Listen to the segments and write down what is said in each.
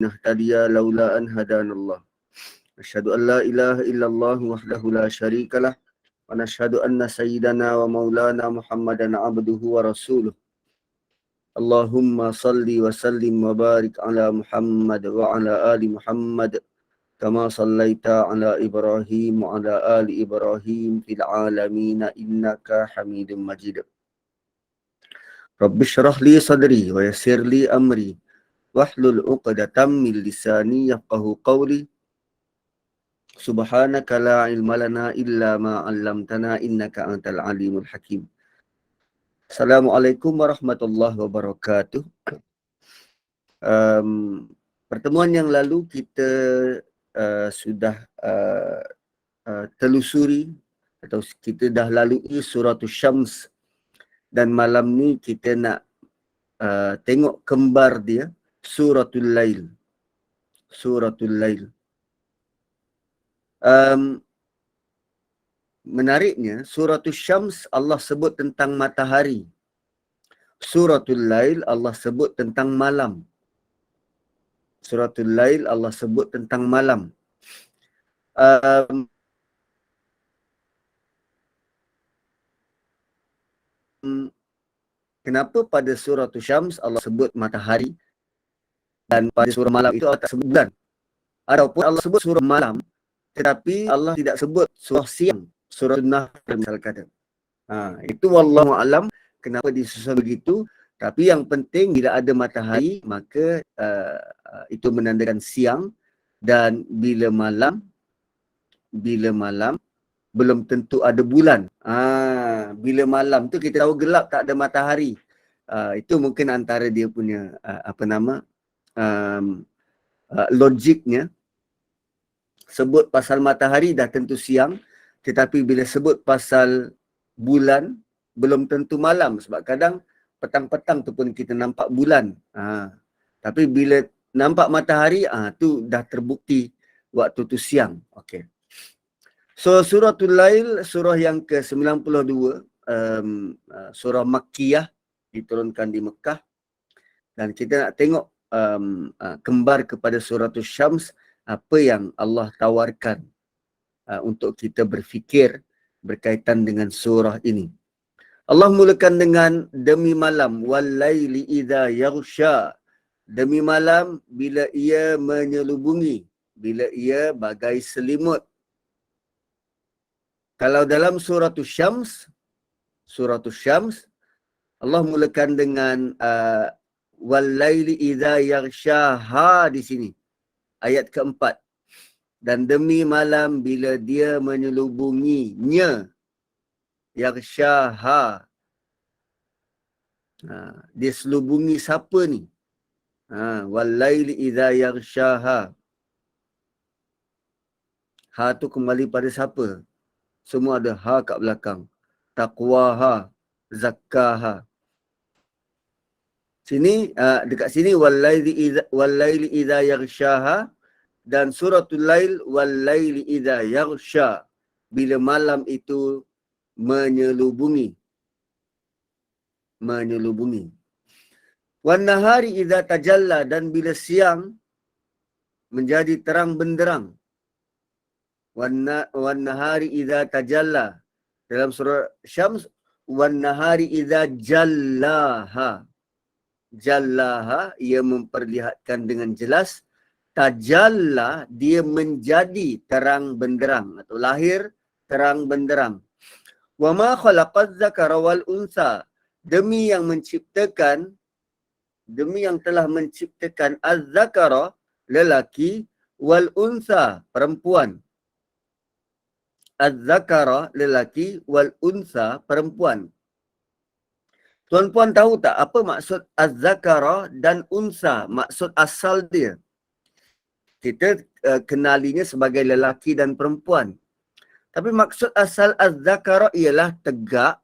نهتدي لولا أن هدانا الله أشهد أن لا إله إلا الله وحده لا شريك له ونشهد أن سيدنا ومولانا محمدا عبده ورسوله اللهم صل وسلم وبارك على محمد وعلى آل محمد كما صليت على إبراهيم وعلى آل إبراهيم في العالمين إنك حميد مجيد رب اشرح لي صدري ويسر لي أمري واحلل عقدة من لساني يفقهوا قولي سبحانك لا علم لنا إلا ما علمتنا إنك أنت العليم الحكيم. Assalamualaikum warahmatullahi wabarakatuh. Pertemuan yang lalu kita sudah telusuri atau kita dah lalui surah Syams, dan malam ni kita nak tengok kembar dia, suratul Lail. Suratul Lail. Menariknya, suratul Syams Allah sebut tentang matahari. Suratul Lail Allah sebut tentang malam. Suratul Lail Allah sebut tentang malam. Kenapa pada suratul Syams Allah sebut matahari dan pada surah malam itu Allah tak sebut bulan? Ataupun Allah sebut surah malam tetapi Allah tidak sebut surah siang, surah Nahl misal kata. Itu wallahu alam kenapa disusun begitu. Tapi yang penting bila ada matahari maka itu menandakan siang, dan bila malam belum tentu ada bulan. Bila malam tu kita tahu gelap, tak ada matahari. Itu mungkin antara dia punya logiknya. Sebut pasal matahari dah tentu siang, tetapi bila sebut pasal bulan belum tentu malam, sebab kadang petang-petang tu pun kita nampak bulan. Tapi bila nampak matahari, tu dah terbukti waktu tu siang. Okey. So suratul Lail surah yang ke-92, surah Makkiyah, diturunkan di Mekah, dan kita nak tengok kembar kepada suratul Syams, apa yang Allah tawarkan untuk kita berfikir berkaitan dengan surah ini. Allah mulakan dengan demi malam, wal laili idza yaghsha, demi malam bila ia menyelubungi, bila ia bagai selimut. Kalau dalam suratul Syams Allah mulakan dengan wal laili idza yaghshaha di sini, ayat keempat. Dan demi malam bila dia menyelubunginya, yaghshaha. Dia selubungi siapa ni? Wal laili idza yaghshaha. Ha tu kembali pada siapa? Semua ada ha kat belakang. Taqwaha, zakkaha. Sini dekat sini wal laili idza yaghshaha, dan suratul Lail wal laili idza yaghsha, bila malam itu menyelubungi. Wan nahari idza tajalla, dan bila siang menjadi terang benderang. Wan nahari idza tajalla, dalam surah Syams wan nahari idza jallaha. Jallaha, ia memperlihatkan dengan jelas. Tajalla, dia menjadi terang benderang atau lahir terang benderang. Wa ma khalaqaz zakara wal unsa, demi yang telah menciptakan az-zakara, lelaki, wal unsa, perempuan. Az-zakara, lelaki, wal unsa, perempuan. Tuan-puan tahu tak apa maksud az-zakara dan unsa, maksud asal dia? Kita kenalinya sebagai lelaki dan perempuan. Tapi maksud asal az-zakara ialah tegak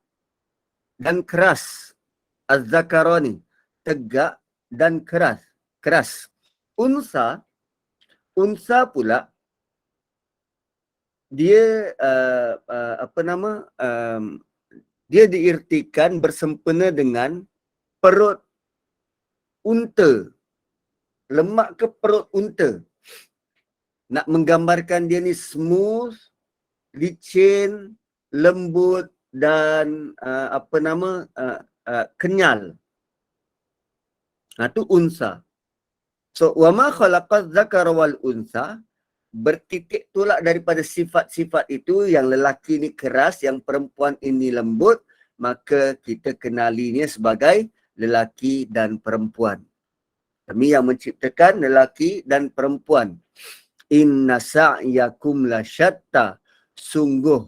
dan keras. Az-zakara ni tegak dan keras. Unsa pula dia dia diirtikan bersempena dengan perut unta. lemak ke perut unta. Nak menggambarkan dia ni smooth, licin, lembut dan kenyal. Itu unsa. So, wa ma khalaqaz zakara wal unsa, bertitik tolak daripada sifat-sifat itu, yang lelaki ni keras, yang perempuan ini lembut, maka kita kenalinya sebagai lelaki dan perempuan. Kami yang menciptakan lelaki dan perempuan. Inna sa'yakum la syatta. Sungguh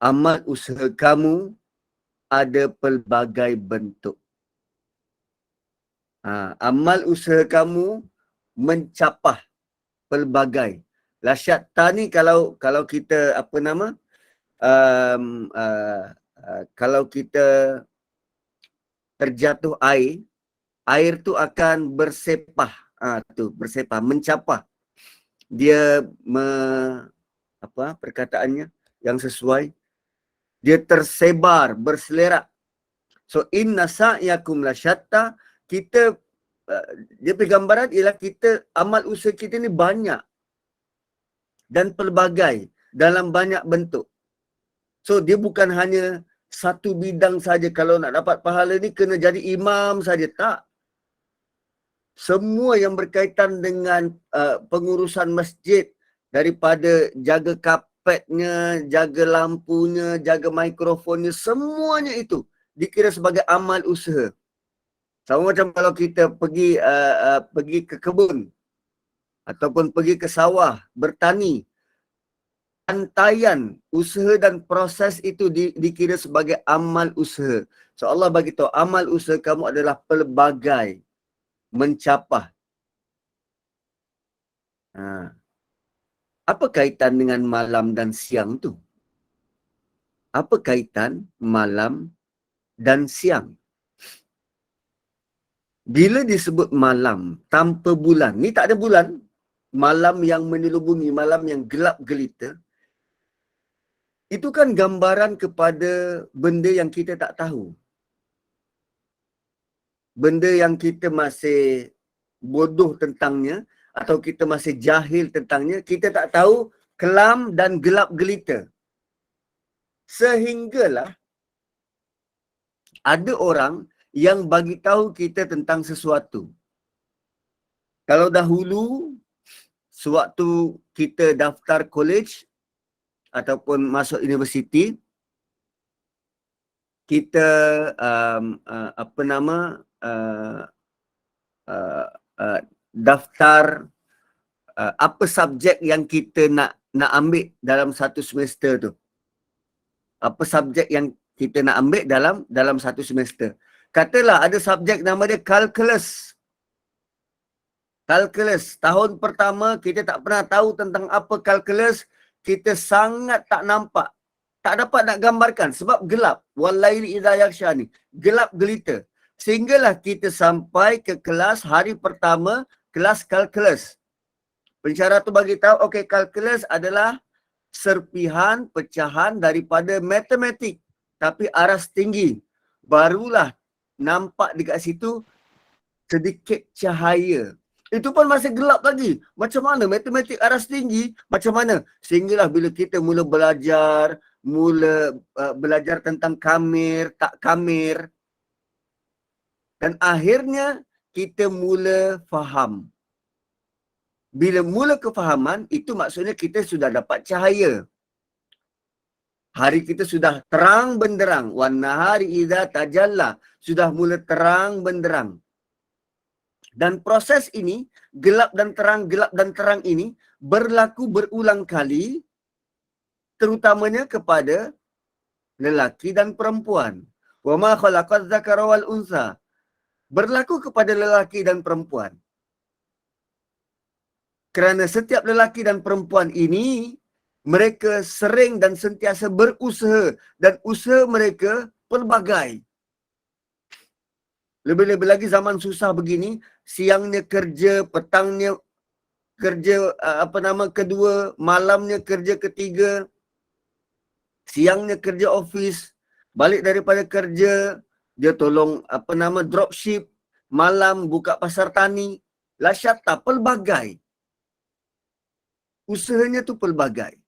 amal usaha kamu ada pelbagai bentuk. Amal usaha kamu mencapah pelbagai. La syatta ni kalau kita kalau kita terjatuh air tu akan bersepah. Bersepah, mencapah. Dia perkataannya yang sesuai, dia tersebar, berselerak. So inna sa'yakum la syatta, kita dia gambaran ialah kita, amal usaha kita ni banyak dan pelbagai dalam banyak bentuk. So dia bukan hanya satu bidang saja. Kalau nak dapat pahala ni kena jadi imam saja, tak. Semua yang berkaitan dengan pengurusan masjid, daripada jaga kapetnya, jaga lampunya, jaga mikrofonnya, semuanya itu dikira sebagai amal usaha. Sama macam kalau kita pergi ke kebun ataupun pergi ke sawah bertani, antaian usaha dan proses itu dikira sebagai amal usaha. So Allah bagi tahu amal usaha kamu adalah pelbagai, mencapah. Apa kaitan dengan malam dan siang tu? Apa kaitan malam dan siang? Bila disebut malam tanpa bulan, ni tak ada bulan, malam yang menyelubungi, malam yang gelap gelita, itu kan gambaran kepada benda yang kita tak tahu. Benda yang kita masih bodoh tentangnya, atau kita masih jahil tentangnya, kita tak tahu, kelam dan gelap gelita. Sehinggalah ada orang yang bagi tahu kita tentang sesuatu. Kalau dahulu, sewaktu kita daftar college ataupun masuk universiti, kita daftar apa subjek yang kita nak ambil dalam satu semester tu. Apa subjek yang kita nak ambil dalam satu semester. Katalah ada subjek nama dia calculus. Calculus. Tahun pertama kita tak pernah tahu tentang apa calculus. Kita sangat tak nampak. Tak dapat nak gambarkan sebab gelap. Walaili idza yaghsha ni. Gelap gelita. Sehinggalah kita sampai ke kelas hari pertama, kelas calculus. Pensyarah tu bagi tahu, okey, calculus adalah serpihan pecahan daripada matematik, tapi aras tinggi. Barulah nampak dekat situ sedikit cahaya. Itu pun masih gelap lagi. Macam mana matematik aras tinggi? Macam mana? Sehinggalah bila kita mula belajar tentang kamir, tak kamir. Dan akhirnya kita mula faham. Bila mula kefahaman, itu maksudnya kita sudah dapat cahaya. Hari kita sudah terang benderang. Wan nahari idza tajalla. Sudah mula terang benderang. Dan proses ini, gelap dan terang ini, berlaku berulang kali, terutamanya kepada lelaki dan perempuan. Wa ma khalaqaz zakara wal unsa. Berlaku kepada lelaki dan perempuan. Kerana setiap lelaki dan perempuan ini, mereka sering dan sentiasa berusaha, dan usaha mereka pelbagai. Lebih-lebih lagi zaman susah begini, siangnya kerja, petangnya kerja kedua, malamnya kerja ketiga, siangnya kerja office, balik daripada kerja, dia tolong dropship, malam buka pasar tani. Lasyatta, pelbagai. Usahanya tu pelbagai.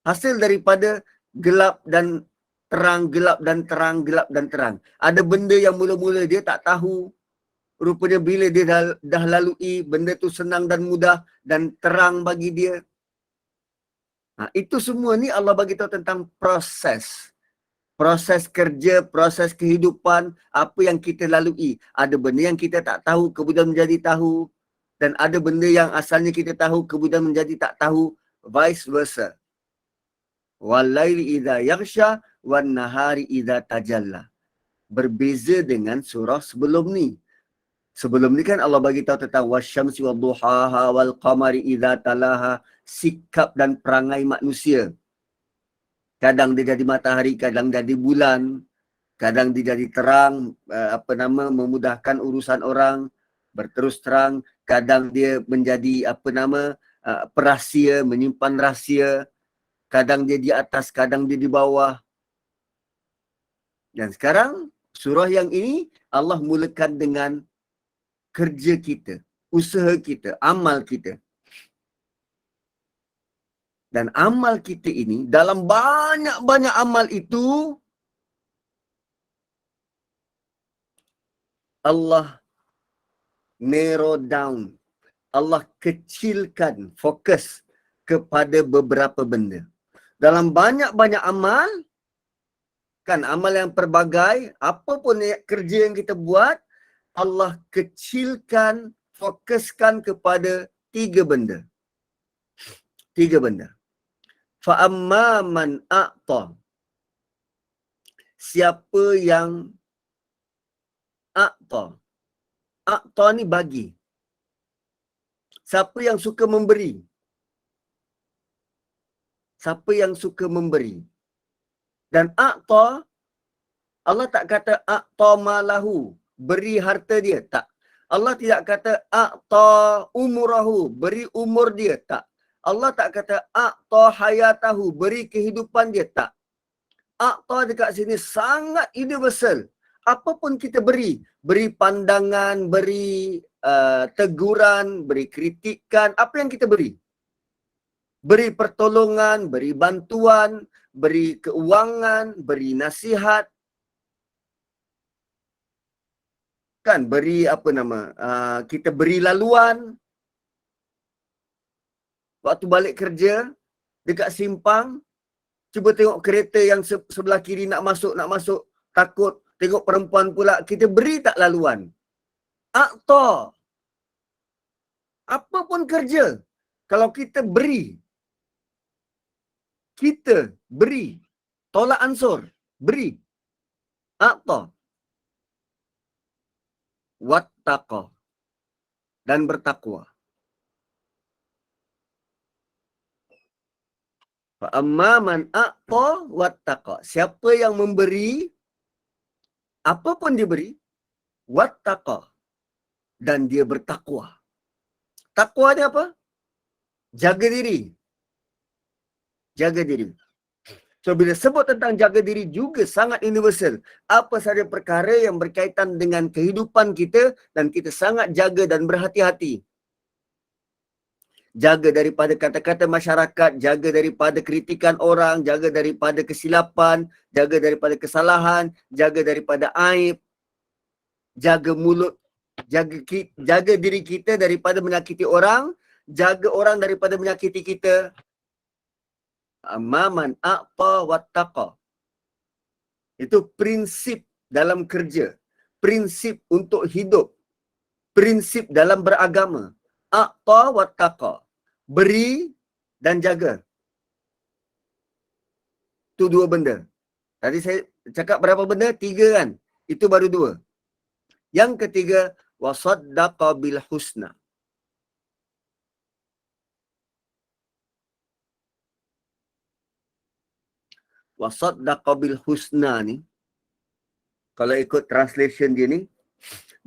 Hasil daripada gelap dan terang, gelap dan terang, gelap dan terang. Ada benda yang mula-mula dia tak tahu. Rupanya bila dia dah lalui, benda tu senang dan mudah dan terang bagi dia. Itu semua ni Allah bagi tahu tentang proses. Proses kerja, proses kehidupan, apa yang kita lalui. Ada benda yang kita tak tahu, kemudian menjadi tahu. Dan ada benda yang asalnya kita tahu, kemudian menjadi tak tahu. Vice versa. Walaili idza yaghsha wan nahari idza tajalla. Berbeza dengan surah sebelum ni. Sebelum ni kan Allah bagi tahu tentang wasyamsi wadduhaha wal qamari idza talaha, sikap dan perangai manusia. Kadang dia jadi matahari, kadang jadi bulan, kadang dia jadi terang, memudahkan urusan orang, berterus terang, kadang dia menjadi perahsia, menyimpan rahsia, kadang dia di atas, kadang dia di bawah. Dan sekarang surah yang ini Allah mulakan dengan kerja kita, usaha kita, amal kita. Dan amal kita ini, dalam banyak-banyak amal itu, Allah narrow down, Allah kecilkan fokus kepada beberapa benda. Dalam banyak-banyak amal, kan amal yang pelbagai, apa pun kerja yang kita buat, Allah kecilkan, fokuskan kepada 3 benda. 3 benda. Fa'amma man a'ta. Siapa yang a'ta. A'ta ni bagi. Siapa yang suka memberi. Siapa yang suka memberi. Dan a'ta, Allah tak kata a'ta malahu, beri harta dia, tak. Allah tidak kata a'ta umurahu, beri umur dia, tak. Allah tak kata a'ta hayatahu, beri kehidupan dia, tak. A'ta dekat sini sangat universal. Apapun kita beri, beri pandangan, beri teguran, beri kritikan, apa yang kita beri. Beri pertolongan, beri bantuan, beri keuangan, beri nasihat. Kan beri kita beri laluan. Waktu balik kerja, dekat simpang, cuba tengok kereta yang sebelah kiri nak masuk, takut. Tengok perempuan pula, kita beri tak laluan? A'ta. Apa pun kerja, kalau kita beri, tolak ansur, beri. A'ta. Wattaqa. Dan bertakwa. Fa'amma man a'ta wattaqa. Siapa yang memberi, apa pun dia beri, wattaqa. Dan dia bertakwa. Takwa ni apa? Jaga diri. Jaga diri. So, bila sebut tentang jaga diri juga sangat universal. Apa sahaja perkara yang berkaitan dengan kehidupan kita dan kita sangat jaga dan berhati-hati. Jaga daripada kata-kata masyarakat, jaga daripada kritikan orang, jaga daripada kesilapan, jaga daripada kesalahan, jaga daripada aib, jaga mulut, jaga diri kita daripada menyakiti orang, jaga orang daripada menyakiti kita. Amaman a'ta wattaqa. Itu prinsip dalam kerja, prinsip untuk hidup, prinsip dalam beragama. A'ta wattaqa. Beri dan jaga. Itu 2 benda. Tadi saya cakap berapa benda? 3 kan? Itu baru 2. Yang ketiga, wasaddaqa bil husna. Wasaddaqa bil husna ni, kalau ikut translation dia ni,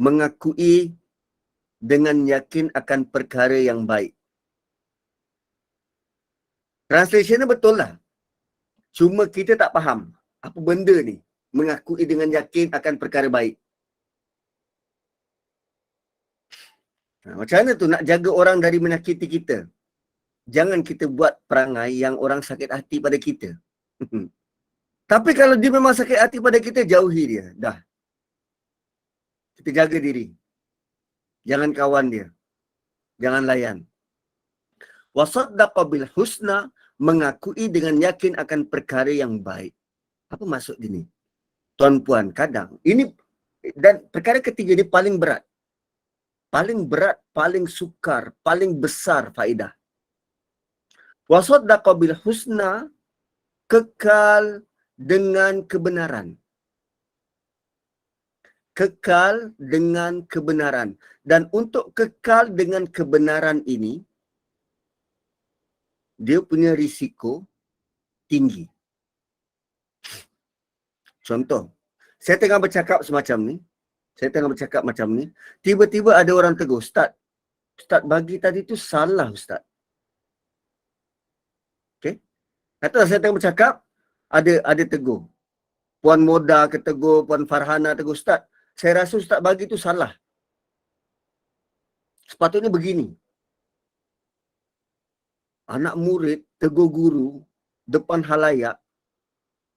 mengakui dengan yakin akan perkara yang baik. Translation ni betul lah. Cuma kita tak faham apa benda ni. Mengakui dengan yakin akan perkara baik. Macam mana tu nak jaga orang dari menyakiti kita? Jangan kita buat perangai yang orang sakit hati pada kita. Tapi kalau dia memang sakit hati pada kita, jauhi dia. Dah. Kita jaga diri. Jangan kawan dia. Jangan layan. Wasaddaqa bil husna, mengakui dengan yakin akan perkara yang baik. Apa maksud ini? Tuan-puan, kadang ini, dan perkara ketiga ini paling berat. Paling berat, paling sukar, paling besar faedah. Wasaddaqa bil husna, kekal dengan kebenaran. Kekal dengan kebenaran. Dan untuk kekal dengan kebenaran ini, dia punya risiko tinggi. Contoh, saya tengah bercakap semacam ni, tiba-tiba ada orang tegur, Ustaz bagi tadi tu salah Ustaz. Okey? Katalah saya tengah bercakap, ada tegur. Puan Moda ke tegur, Puan Farhana tegur, Ustaz, saya rasa Ustaz bagi tu salah. Sepatutnya begini. Anak murid tegur guru depan halayak,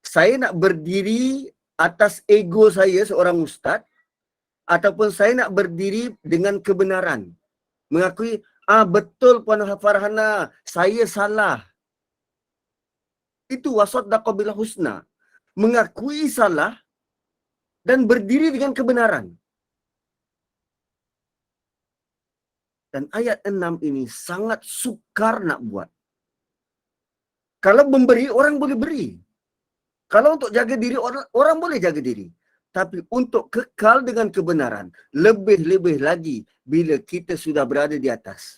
saya nak berdiri atas ego saya seorang ustaz, ataupun saya nak berdiri dengan kebenaran. Mengakui, betul Puan Farhana, saya salah. Itu wasaddaqa bil husna. Mengakui salah dan berdiri dengan kebenaran. Dan ayat 6 ini sangat sukar nak buat. Kalau memberi, orang boleh beri. Kalau untuk jaga diri, orang boleh jaga diri. Tapi untuk kekal dengan kebenaran, lebih-lebih lagi bila kita sudah berada di atas.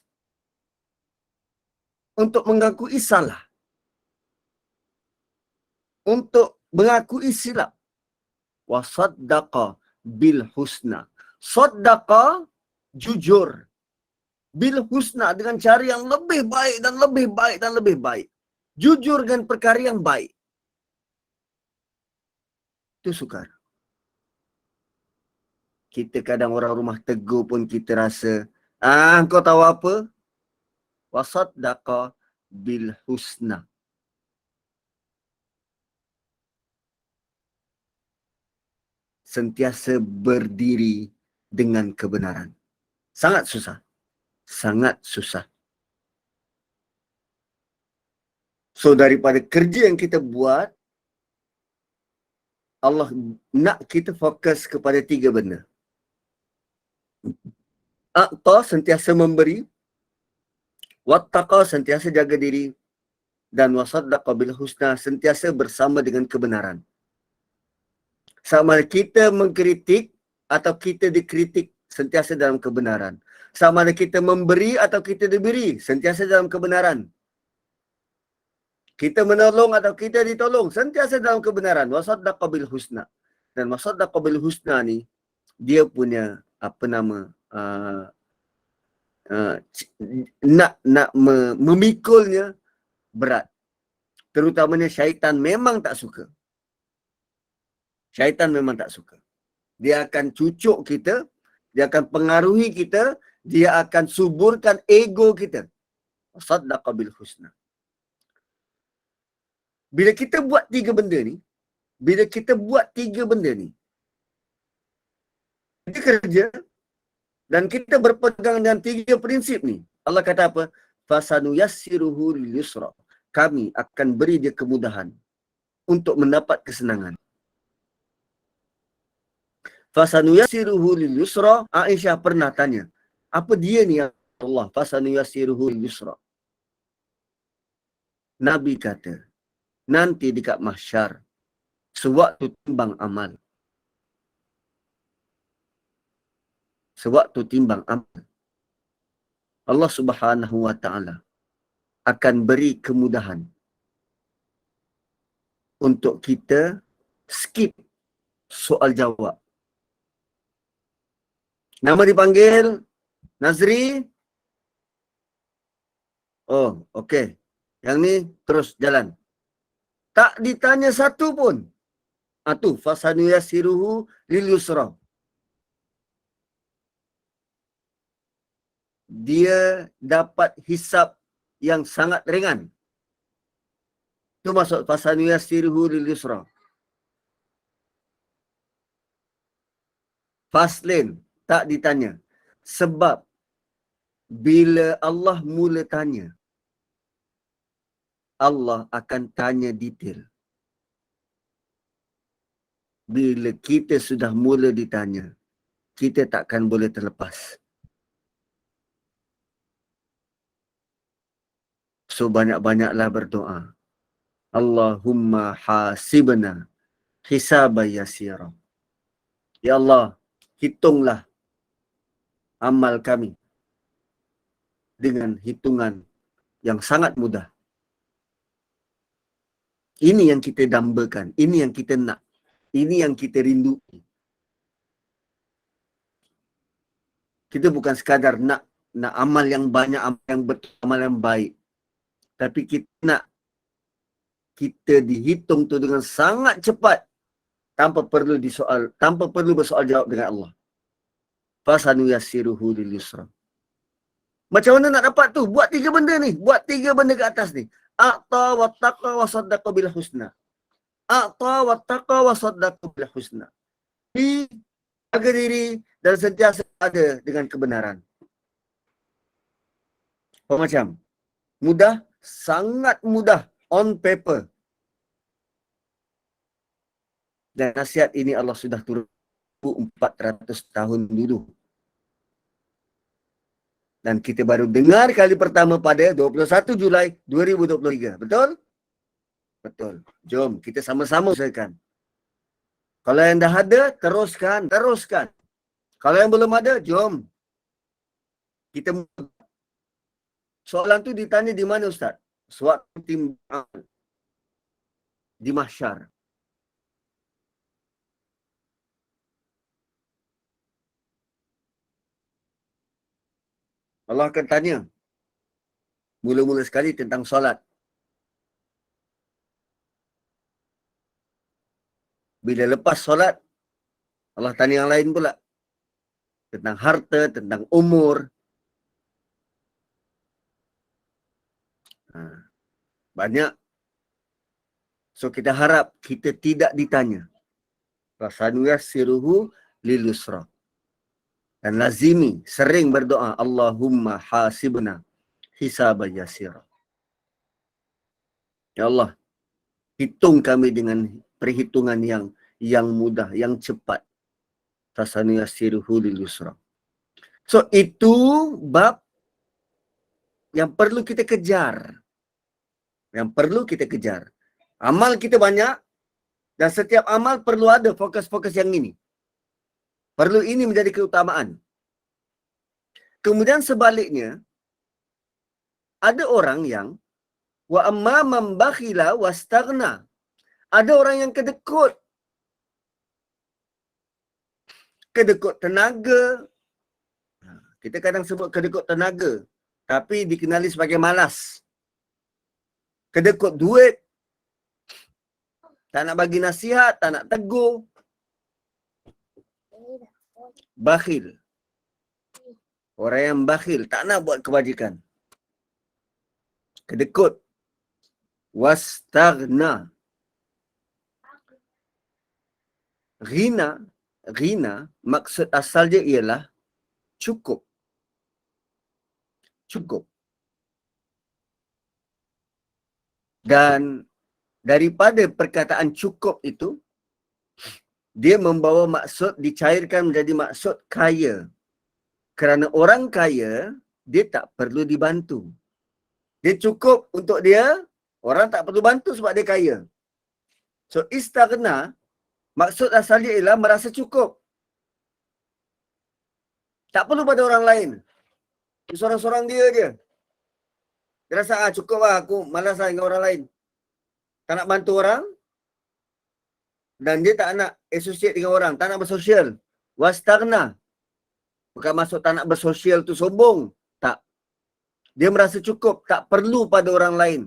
Untuk mengakui salah. Untuk mengakui silap. Wasaddaqa bil husna. Saddaqa, jujur. Bil husna, dengan cara yang lebih baik dan lebih baik dan lebih baik. Jujur dengan perkara yang baik. Itu sukar. Kita kadang orang rumah tegur pun kita rasa, kau tahu apa? Wasaddaqa bil husna. Sentiasa berdiri dengan kebenaran. Sangat susah. Sangat susah. So daripada kerja yang kita buat, Allah nak kita fokus kepada 3 benda. A'ta, sentiasa memberi. Wattaqa, sentiasa jaga diri. Dan wasaddaqa bil husna, sentiasa bersama dengan kebenaran. Sama ada kita mengkritik atau kita dikritik, sentiasa dalam kebenaran. Sama ada kita memberi atau kita diberi, sentiasa dalam kebenaran. Kita menolong atau kita ditolong, sentiasa dalam kebenaran. Wasaddaqa bil husna. Dan wasaddaqa bil husna ni, dia punya memikulnya berat. Terutamanya syaitan memang tak suka. Syaitan memang tak suka. Dia akan cucuk kita, dia akan pengaruhi kita, dia akan suburkan ego kita. Saddaqa bil husna. Bila kita buat 3 benda ni, kita kerja dan kita berpegang dengan 3 prinsip ni. Allah kata apa? Fasanuyassiruhu lil yusra. Kami akan beri dia kemudahan untuk mendapat kesenangan. Fasanuyassiruhu lil yusra. Aisyah pernah tanya, apa dia ni ya Allah? Fasanuyassiruhu lil yusra. Nabi kata, nanti dekat mahsyar, sewaktu timbang amal. Sewaktu timbang amal, Allah Subhanahu wa ta'ala akan beri kemudahan untuk kita skip soal jawab. Nama dipanggil Nazri. Oh, okey. Yang ni terus jalan. Tak ditanya satu pun. Tu fasanuyassiruhu lil yusra. dia dapat hisab yang sangat ringan. Itu masuk fasanuyassiruhu lil yusra. Fast lane, tak ditanya. Sebab bila Allah mula tanya, Allah akan tanya detail. Bila kita sudah mula ditanya, kita takkan boleh terlepas. So banyak-banyaklah berdoa. Allahumma hasibna hisaban yasira. Ya Allah, hitunglah amal kami dengan hitungan yang sangat mudah. Ini yang kita dambakan, ini yang kita nak, ini yang kita rindu. Kita bukan sekadar nak amal yang banyak, amal yang betul, amal yang baik. Tapi kita nak kita dihitung tu dengan sangat cepat tanpa perlu bersoal jawab dengan Allah. Fasanuyassiruhu lil yusra. Macam mana nak dapat tu? Buat 3 benda ni. Buat 3 benda ke atas ni. A'ta wa taqa wa saddaqa bil husna. A'ta wa taqa wa saddaqa bil husna. Jaga diri dan sentiasa ada dengan kebenaran. Apa macam? Mudah? Sangat mudah. On paper. Dan nasihat ini Allah sudah turun 400 tahun dulu. Dan kita baru dengar kali pertama pada 21 Julai 2023. Betul? Betul. Jom kita sama-sama usahakan. Kalau yang dah ada, teruskan. Kalau yang belum ada, jom. Kita soalan tu ditanya di mana, Ustaz? Sewaktu timbang di mahsyar. Allah akan tanya mula-mula sekali tentang solat. Bila lepas solat, Allah tanya yang lain pula. Tentang harta, tentang umur. Banyak. So kita harap kita tidak ditanya. Fasanuyassiruhu lil yusra. Dan lazimi, sering berdoa, Allahumma hasibna hisaban yasira. Ya Allah, hitung kami dengan perhitungan yang mudah, yang cepat. Fasanuyassiruhu lil yusra. So itu bab yang perlu kita kejar. Amal kita banyak dan setiap amal perlu ada fokus-fokus yang ini. Perlu ini menjadi keutamaan. Kemudian sebaliknya, ada orang yang wa amma man bakhila wastaghna. Ada orang yang kedekut. Kedekut tenaga. Kita kadang sebut kedekut tenaga, tapi dikenali sebagai malas. Kedekut duit. Tak nak bagi nasihat, tak nak tegur. Bakhil. Orang yang bakhil, tak nak buat kebajikan. Kedekut. Wastaghna. Ghina, maksud asal dia ialah cukup. Dan daripada perkataan cukup itu, dia membawa maksud dicairkan menjadi maksud kaya. Kerana orang kaya, dia tak perlu dibantu. Dia cukup untuk dia, orang tak perlu bantu sebab dia kaya. So istaghna, maksud asalnya ialah merasa cukup. Tak perlu pada orang lain. Seorang-seorang dia je. Dia rasa, cukup lah, aku malas lah dengan orang lain. Tak nak bantu orang. Dan dia tak nak associate dengan orang. Tak nak bersosial. Wastaghna. Bukan maksud tak nak bersosial tu sombong. Tak. Dia merasa cukup. Tak perlu pada orang lain.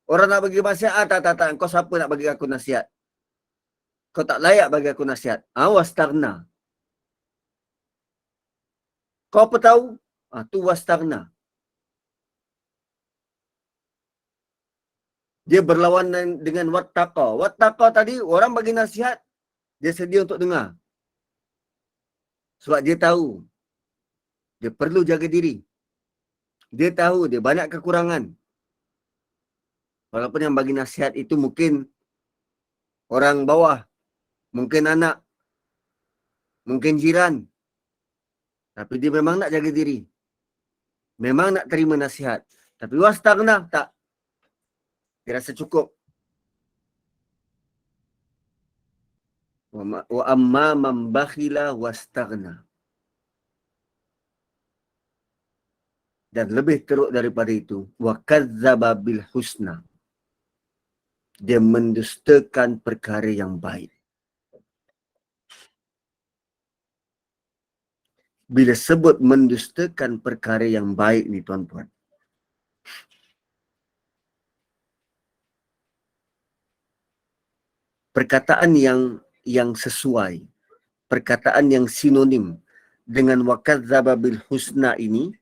Orang nak bagi nasihat, tak. Kau siapa nak bagi aku nasihat? Kau tak layak bagi aku nasihat. Wastaghna. Kau apa tahu? Tu wastaghna. Dia berlawanan dengan wattaqa. Wattaqa tadi orang bagi nasihat, dia sedia untuk dengar. Sebab dia tahu dia perlu jaga diri. Dia tahu dia banyak kekurangan. Walaupun yang bagi nasihat itu mungkin orang bawah, mungkin anak, mungkin jiran. Tapi dia memang nak jaga diri. Memang nak terima nasihat. Tapi wastaghna, tak. Dia rasa cukup. Wa amma man bakhila wastaghna. Dan lebih teruk daripada itu, wa kadzdzaba bil husna. Dia mendustakan perkara yang baik. Bila sebut mendustakan perkara yang baik ni tuan-tuan, perkataan yang sesuai, perkataan yang sinonim dengan wa kadzdzaba bil husna ini,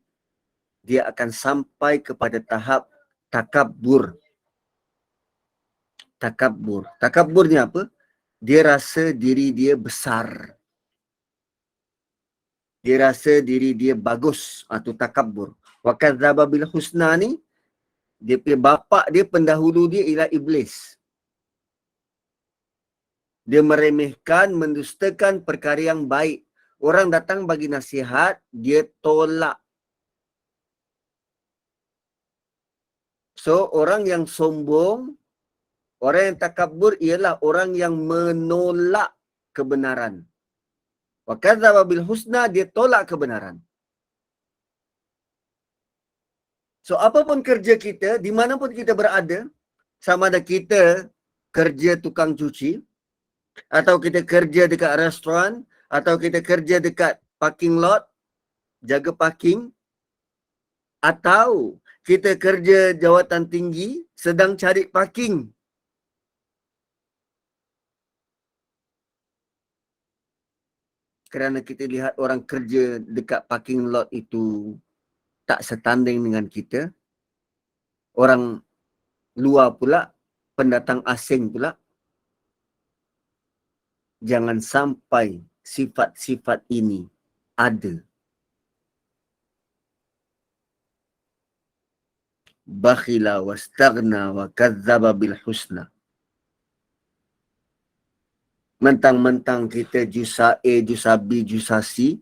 dia akan sampai kepada tahap takabbur. Takabbur. Takabbur ni apa? Dia rasa diri dia besar. Dia rasa diri dia bagus. Itu takabbur. Wa kadzdzaba bil husna ni, dia punya bapa dia, pendahulu dia ialah iblis. Dia meremehkan, mendustakan perkara yang baik. Orang datang bagi nasihat, dia tolak. So, orang yang sombong, orang yang takabur ialah orang yang menolak kebenaran. Wa kadzdzaba bil husna, dia tolak kebenaran. So, apapun kerja kita, di mana pun kita berada, sama ada kita kerja tukang cuci, atau kita kerja dekat restoran, atau kita kerja dekat parking lot, jaga parking, atau kita kerja jawatan tinggi, sedang cari parking. Kerana kita lihat orang kerja dekat parking lot itu tak setanding dengan kita. Orang luar pula, pendatang asing pula. Jangan sampai sifat-sifat ini ada. Bakhila wastaghna wa kadzdzaba bil husna. Mentang-mentang kita jusa A, jusa B, jusa C,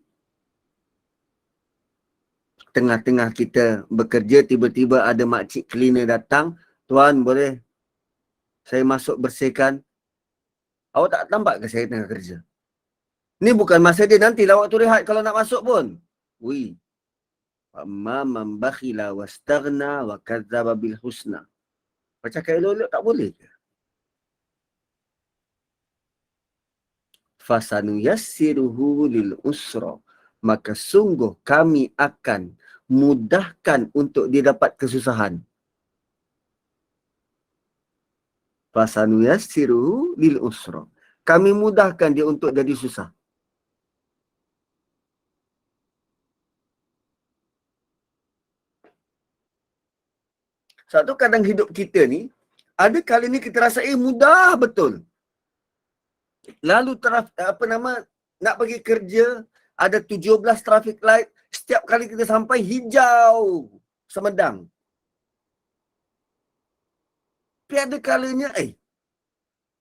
tengah-tengah kita bekerja, tiba-tiba ada makcik cleaner datang, tuan boleh saya masuk bersihkan? Awak tak nampak ke saya tengah kerja? Ni bukan masa dia, nantilah waktu rehat kalau nak masuk pun. Ui. Amma man bakhila wastaghna wa kadzdzaba bil husna. Macam cakap elok-elok tak boleh ke? Fasanu yassiruhu lil usra. Maka sungguh kami akan mudahkan untuk dia dapat kesusahan. Fasanu yassiruhu lil usra. Kami mudahkan dia untuk jadi susah. Satu kadang hidup kita ni, ada kali ni kita rasa mudah betul. Lalu nak pergi kerja, ada 17 traffic light, setiap kali kita sampai hijau semedang. Tapi ada kalanya,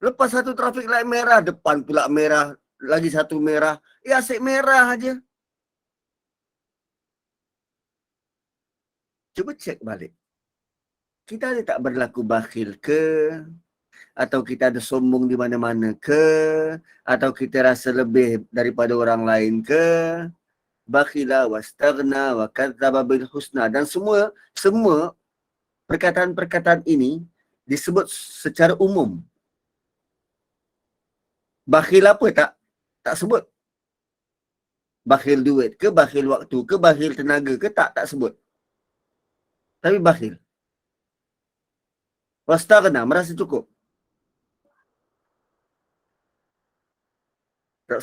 lepas satu traffic light merah, depan pula merah, lagi satu merah, asyik merah aja. Cuba cek balik. Kita ada tak berlaku bakhil ke? Atau kita ada sombong di mana-mana ke? Atau kita rasa lebih daripada orang lain ke? Bakhila wastaghna wa kadzdzaba bil husna. Dan semua perkataan-perkataan ini disebut secara umum. Bakhil apa tak sebut. Bakhil duit ke, bakhil waktu ke, bakhil tenaga ke, tak sebut. Tapi bakhil. Wastaghna, merasa cukup.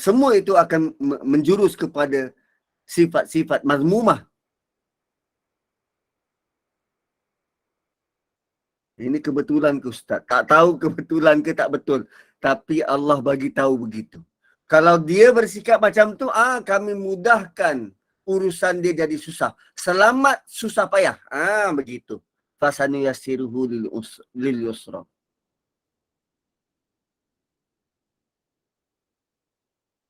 Semua itu akan menjurus kepada sifat-sifat mazmumah. Ini kebetulan ke Ustaz. Tak tahu kebetulan ke tak betul. Tapi Allah bagi tahu begitu. Kalau dia bersikap macam tu, kami mudahkan urusan dia jadi susah. Selamat susah payah. Begitu. Fasanu yassiruhu lil yusra.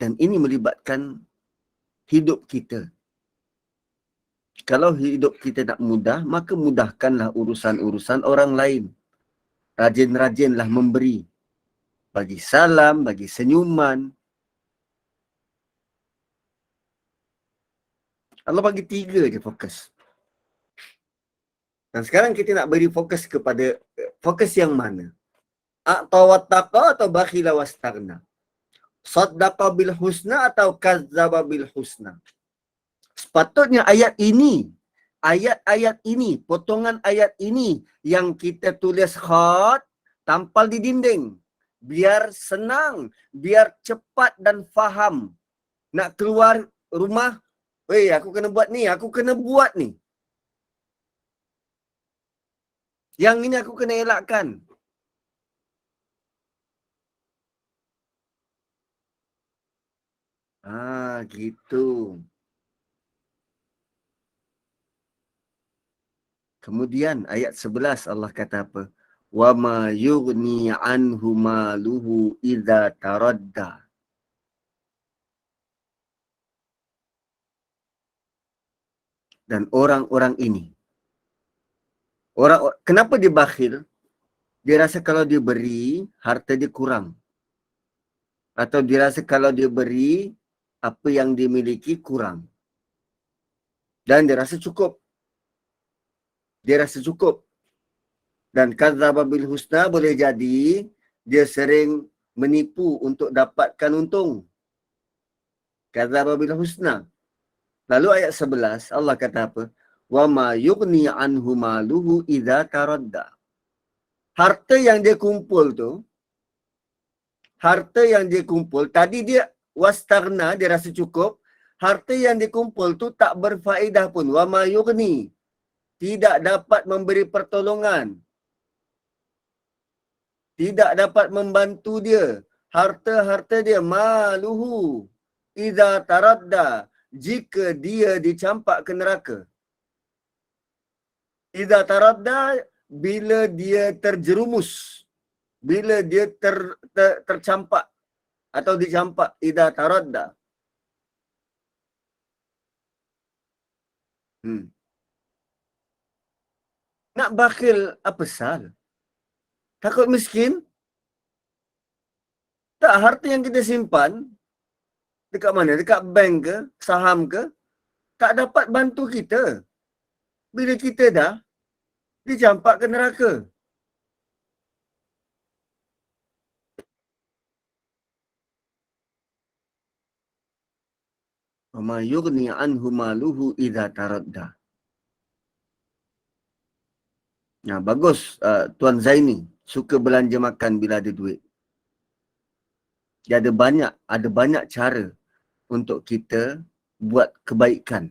Dan ini melibatkan hidup kita. Kalau hidup kita nak mudah, maka mudahkanlah urusan-urusan orang lain. Rajin-rajinlah memberi. Bagi salam, bagi senyuman. Allah bagi 3 je fokus. Dan sekarang kita nak beri fokus kepada fokus yang mana? A'ta wattaqa atau bakhila wastaghna? Saddaqa bil husna atau kazzaba bil husna? Sepatutnya ayat-ayat ini, potongan ayat ini yang kita tulis khat, tampal di dinding. Biar senang, biar cepat dan faham. Nak keluar rumah, aku kena buat ni, aku kena buat ni. Yang ini aku kena elakkan. Gitu. Kemudian ayat 11 Allah kata apa? Wa ma yughni anhu maluhu idza taradda. Dan orang-orang ini, kenapa dia bakhil? Dia rasa kalau dia beri, harta dia kurang. Atau dia rasa kalau dia beri, apa yang dia miliki kurang. Dan dia rasa cukup. Dan kadzdzaba bil husna boleh jadi dia sering menipu untuk dapatkan untung. Kadzdzaba bil husna. Lalu ayat 11 Allah kata apa? Wa ma yughni anhu maluhu idza taradda. Harta yang dia kumpul, tadi dia wastaghna, dia rasa cukup. Harta yang dia kumpul tu tak berfaedah pun. Wa ma yughni. Tidak dapat memberi pertolongan. Tidak dapat membantu dia. Harta-harta dia maluhu idza taradda, jika dia dicampak ke neraka. Idza taradda, bila dia terjerumus. Bila dia tercampak atau dicampak. Idza taradda. Nak bakhil apa sal? Takut miskin? Tak, harta yang kita simpan dekat mana? Dekat bank ke? Saham ke? Tak dapat bantu kita. Bila kita dah dicampak ke neraka. Wa ma yughni anhu maluhu idza taradda. Bagus Tuan Zaini suka belanja makan bila ada duit. Dia ada banyak cara untuk kita buat kebaikan.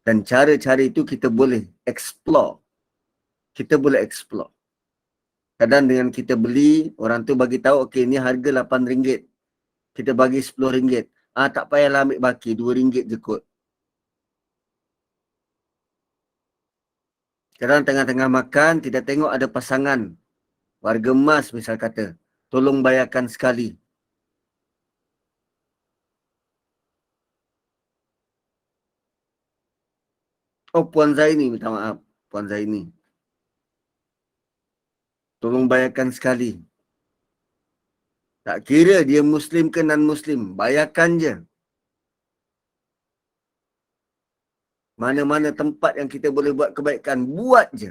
Dan cara-cara itu kita boleh explore. Kadang dengan kita beli, orang tu bagi tahu, okey ni harga RM8. Kita bagi RM10. Tak payahlah ambil baki, RM2 je kot. Kadang tengah-tengah makan, kita tengok ada pasangan. Warga emas misal kata, tolong bayarkan sekali. Puan Zaini, minta maaf. Puan Zaini. Tolong bayarkan sekali. Tak kira dia Muslim ke non-Muslim, bayarkan je. Mana-mana tempat yang kita boleh buat kebaikan, buat je.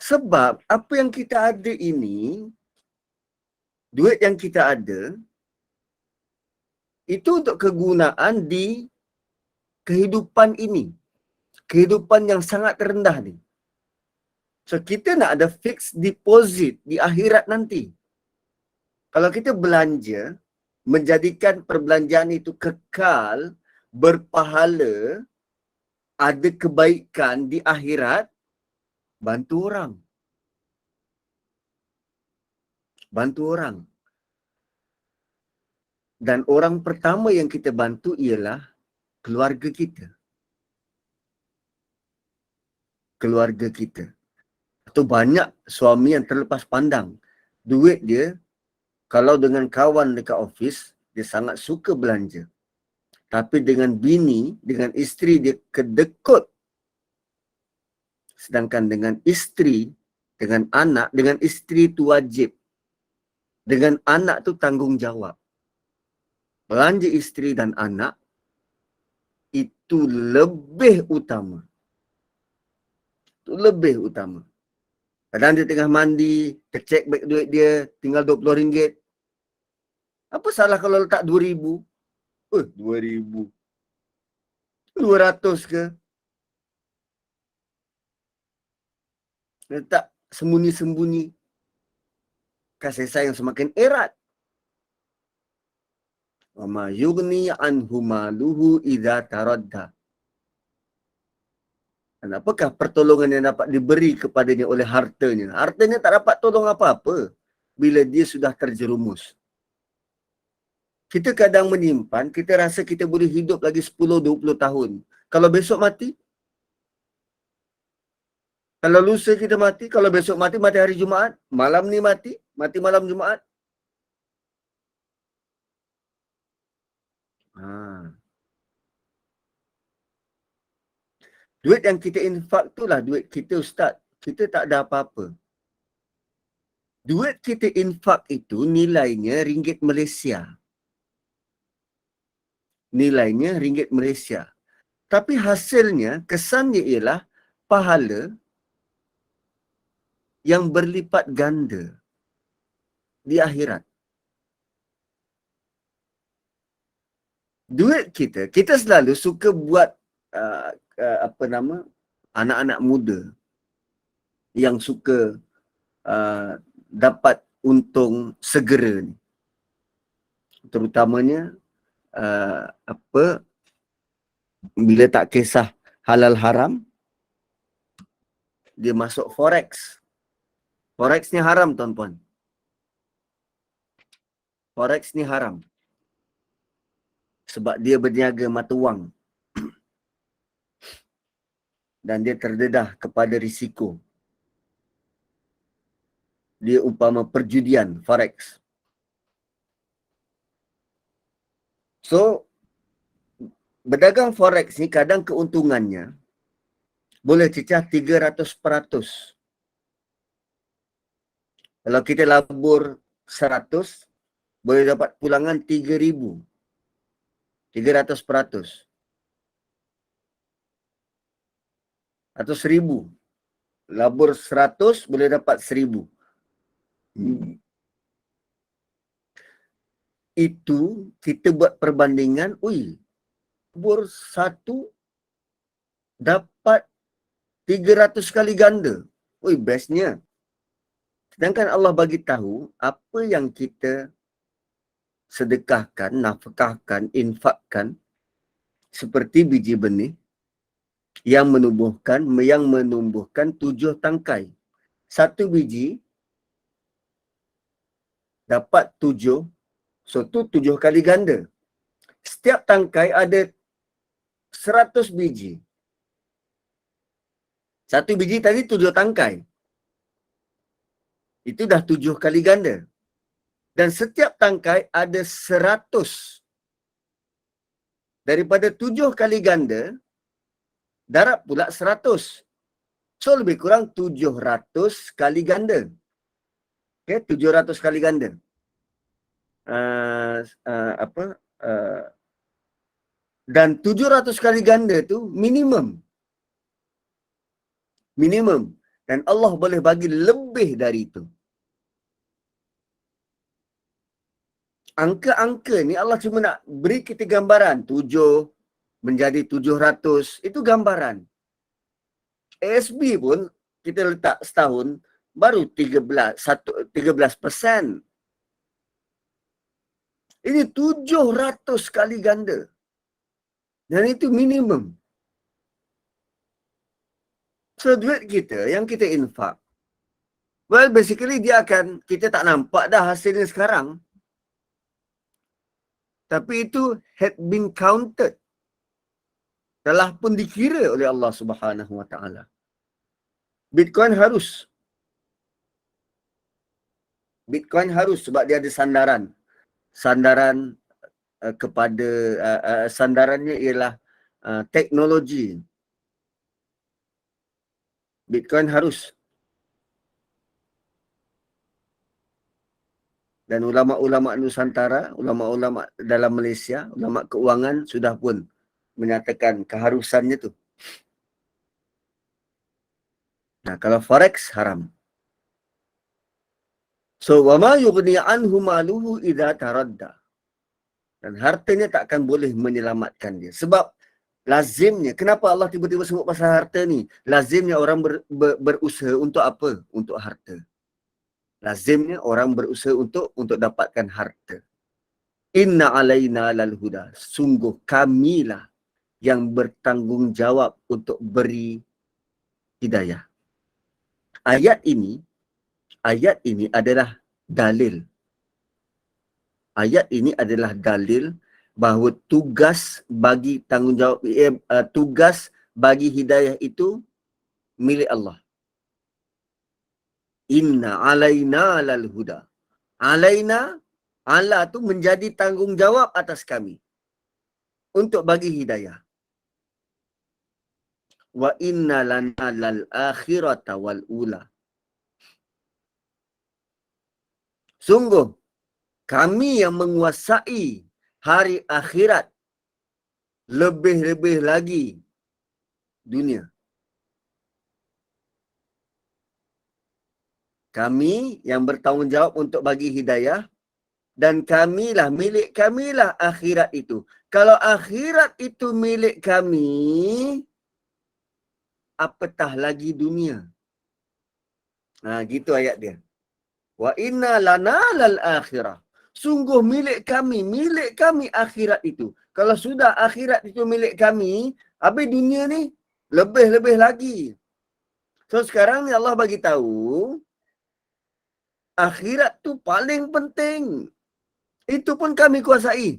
Sebab apa yang kita ada ini, duit yang kita ada, itu untuk kegunaan di kehidupan ini. Kehidupan yang sangat rendah ni. So kita nak ada fixed deposit di akhirat nanti. Kalau kita belanja, menjadikan perbelanjaan itu kekal, berpahala, ada kebaikan di akhirat, bantu orang. Bantu orang. Dan orang pertama yang kita bantu ialah keluarga kita. Keluarga kita. Atau banyak suami yang terlepas pandang. Duit dia, kalau dengan kawan dekat office, dia sangat suka belanja. Tapi dengan bini, dengan isteri dia kedekut. Sedangkan dengan isteri, dengan anak, dengan isteri itu wajib. Dengan anak tu tanggungjawab. Belanja isteri dan anak itu lebih utama. Itu lebih utama. Kadang dia tengah mandi, tercek beg duit dia, tinggal RM20. Apa salah kalau letak RM2,000? RM2,000. RM200 ke? Letak sembunyi-sembunyi. Kasih sayang semakin erat. Wa ma yughni anhu maluhu idza taradda. Dan apakah pertolongan yang dapat diberi kepadanya oleh hartanya? Hartanya tak dapat tolong apa-apa bila dia sudah terjerumus. Kita kadang menyimpan, kita rasa kita boleh hidup lagi 10-20 tahun. Kalau besok mati? Kalau lusa kita mati? Kalau besok mati, mati hari Jumaat? Malam ni mati? Mati malam Jumaat? Duit yang kita infak itulah duit kita, Ustaz. Kita tak ada apa-apa. Duit kita infak itu nilainya ringgit Malaysia. Nilainya ringgit Malaysia. Tapi hasilnya, kesannya ialah pahala yang berlipat ganda di akhirat. Duit kita, kita selalu suka buat anak-anak muda yang suka dapat untung segera ni. Terutamanya bila tak kisah halal haram, dia masuk forex. Forex ni haram, tuan-puan. Forex ni haram. Sebab dia berniaga mata wang. Dan dia terdedah kepada risiko. Dia umpama perjudian, forex. So, berdagang forex ni kadang keuntungannya boleh cecah 300%. Kalau kita labur 100, boleh dapat pulangan 3,000. 300%. Atau 1,000. Labur 100, boleh dapat 1,000. Itu kita buat perbandingan, labur 1 dapat 300 kali ganda. Bestnya. Sedangkan Allah bagi tahu apa yang kita sedekahkan, nafkahkan, infakkan seperti biji benih yang menumbuhkan 7 tangkai. 1 biji dapat 7, so tu 7 kali ganda. Setiap tangkai ada 100 biji. 1 biji tadi 7 tangkai. Itu dah 7 kali ganda. Dan setiap tangkai ada 100. Daripada 7 kali ganda, darab pula 100. So lebih kurang 700 kali ganda. Okay, 700 kali ganda. Dan 700 kali ganda tu minimum. Minimum. Dan Allah boleh bagi lebih dari itu. Angka-angka ni Allah cuma nak beri kita gambaran. 7 menjadi 700. Itu gambaran. ASB pun kita letak setahun baru 13%. Ini 700 kali ganda. Dan itu minimum. So duit kita yang kita infak, well basically kita tak nampak dah hasilnya sekarang. Tapi itu had been counted. Telah pun dikira oleh Allah Subhanahu Wa Taala. Bitcoin harus sebab dia ada sandaran. Sandaran kepada sandarannya ialah teknologi. Bitcoin harus. Dan ulama-ulama Nusantara, ulama-ulama dalam Malaysia, ulama keuangan sudah pun menyatakan keharusannya tu. Nah, kalau forex haram. So, wama yughni anhu maluhu idza taradda. Dan hartanya tak akan boleh menyelamatkan dia. Sebab lazimnya, kenapa Allah tiba-tiba sebut pasal harta ni? Lazimnya orang berusaha untuk apa? Untuk harta. Lazimnya orang berusaha untuk dapatkan harta. Inna alaina lal huda. Sungguh kamilah yang bertanggungjawab untuk beri hidayah. Ayat ini adalah dalil. Ayat ini adalah dalil bahawa tugas bagi tanggungjawab, tugas bagi hidayah itu milik Allah. Inna alaina lal huda. Alaina, Allah tu menjadi tanggungjawab atas kami untuk bagi hidayah. Wa inna lana lal akhirata wal ula. Sungguh kami yang menguasai hari akhirat, lebih-lebih lagi dunia. Kami yang bertanggungjawab untuk bagi hidayah, dan milik kamilah akhirat itu. Kalau akhirat itu milik kami, apatah lagi dunia. Gitu ayat dia. Wa inna lana lal akhirah. Sungguh milik kami akhirat itu. Kalau sudah akhirat itu milik kami, habis dunia ni lebih-lebih lagi. So sekarang ni Allah bagi tahu, akhirat tu paling penting. Itu pun kami kuasai.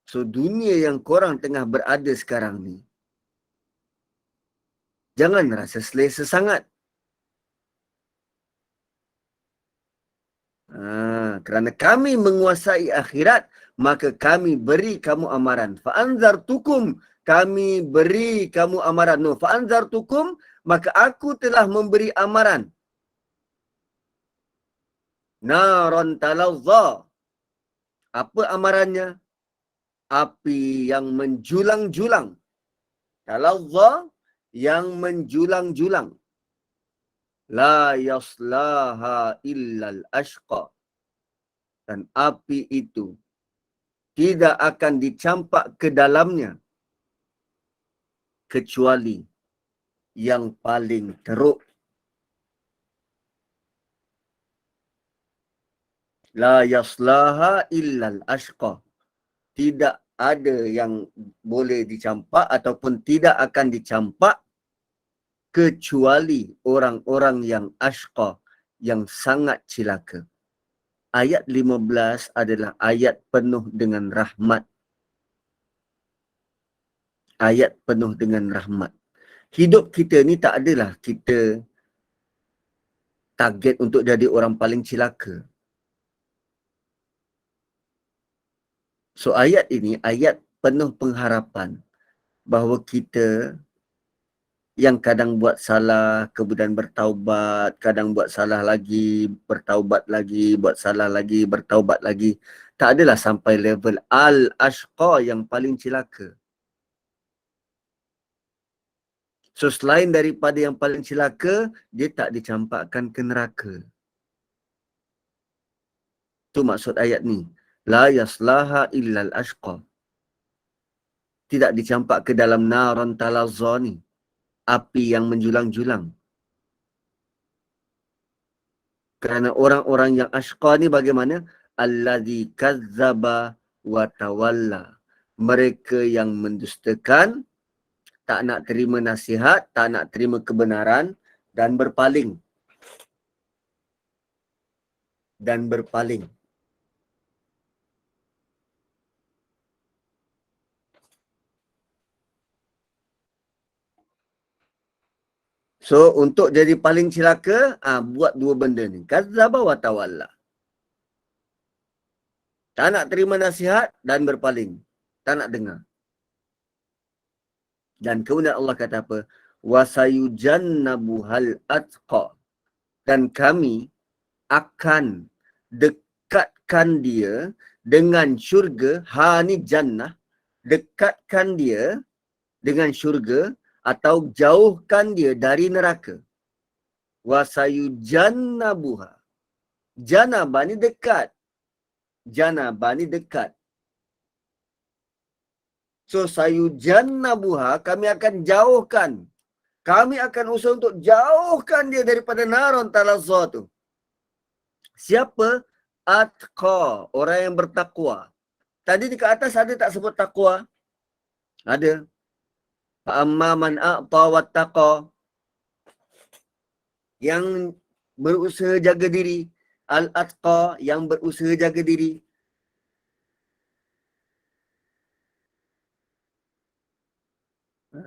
So dunia yang korang tengah berada sekarang ni, jangan rasa selesa sangat. Kerana kami menguasai akhirat, maka kami beri kamu amaran. Fa'anzartukum, kami beri kamu amaran. No, fa'anzartukum, maka aku telah memberi amaran. Naron talazza. Apa amarannya? Api yang menjulang-julang. Talazza, yang menjulang-julang. La yaslaha illal ashqa. Dan api itu tidak akan dicampak ke dalamnya kecuali yang paling teruk. La yaslaha illal ashqa. Tidak ada yang boleh dicampak ataupun tidak akan dicampak kecuali orang-orang yang ashqa, yang sangat cilaka. Ayat 15 adalah ayat penuh dengan rahmat. Ayat penuh dengan rahmat. Hidup kita ni tak adalah kita target untuk jadi orang paling cilaka. So ayat ini ayat penuh pengharapan bahawa kita yang kadang buat salah, kemudian bertaubat, kadang buat salah lagi, bertaubat lagi, buat salah lagi, bertaubat lagi. Tak adalah sampai level al-ashqa, yang paling cilaka. So selain daripada yang paling cilaka, dia tak dicampakkan ke neraka. Itu maksud ayat ni. La yaslaha illal ashqa. Tidak dicampak ke dalam naran talazza ni. Api yang menjulang-julang. Kerana orang-orang yang ashqa ni bagaimana? Alladzi kazzaba wa tawalla. Mereka yang mendustakan, tak nak terima nasihat, tak nak terima kebenaran dan berpaling. Dan berpaling. So, untuk jadi paling celaka, buat dua benda ni. Kadzdzaba wa tawalla. Tak nak terima nasihat dan berpaling. Tak nak dengar. Dan kemudian Allah kata apa? Wasayujannabuhal atqa. Dan kami akan dekatkan dia dengan syurga. Ha ni jannah. Dekatkan dia dengan syurga atau jauhkan dia dari neraka. Wasayujannabuha. Janabah ni dekat. Janabah ni dekat. So sayujannabuha, kami akan jauhkan. Kami akan usaha untuk jauhkan dia daripada naron talazza tu. Siapa? Atqa, orang yang bertakwa. Tadi di atas ada tak sebut takwa? Ada. Amma man a'ta wattaqa. Yang berusaha jaga diri. Al-atqa, yang berusaha jaga diri.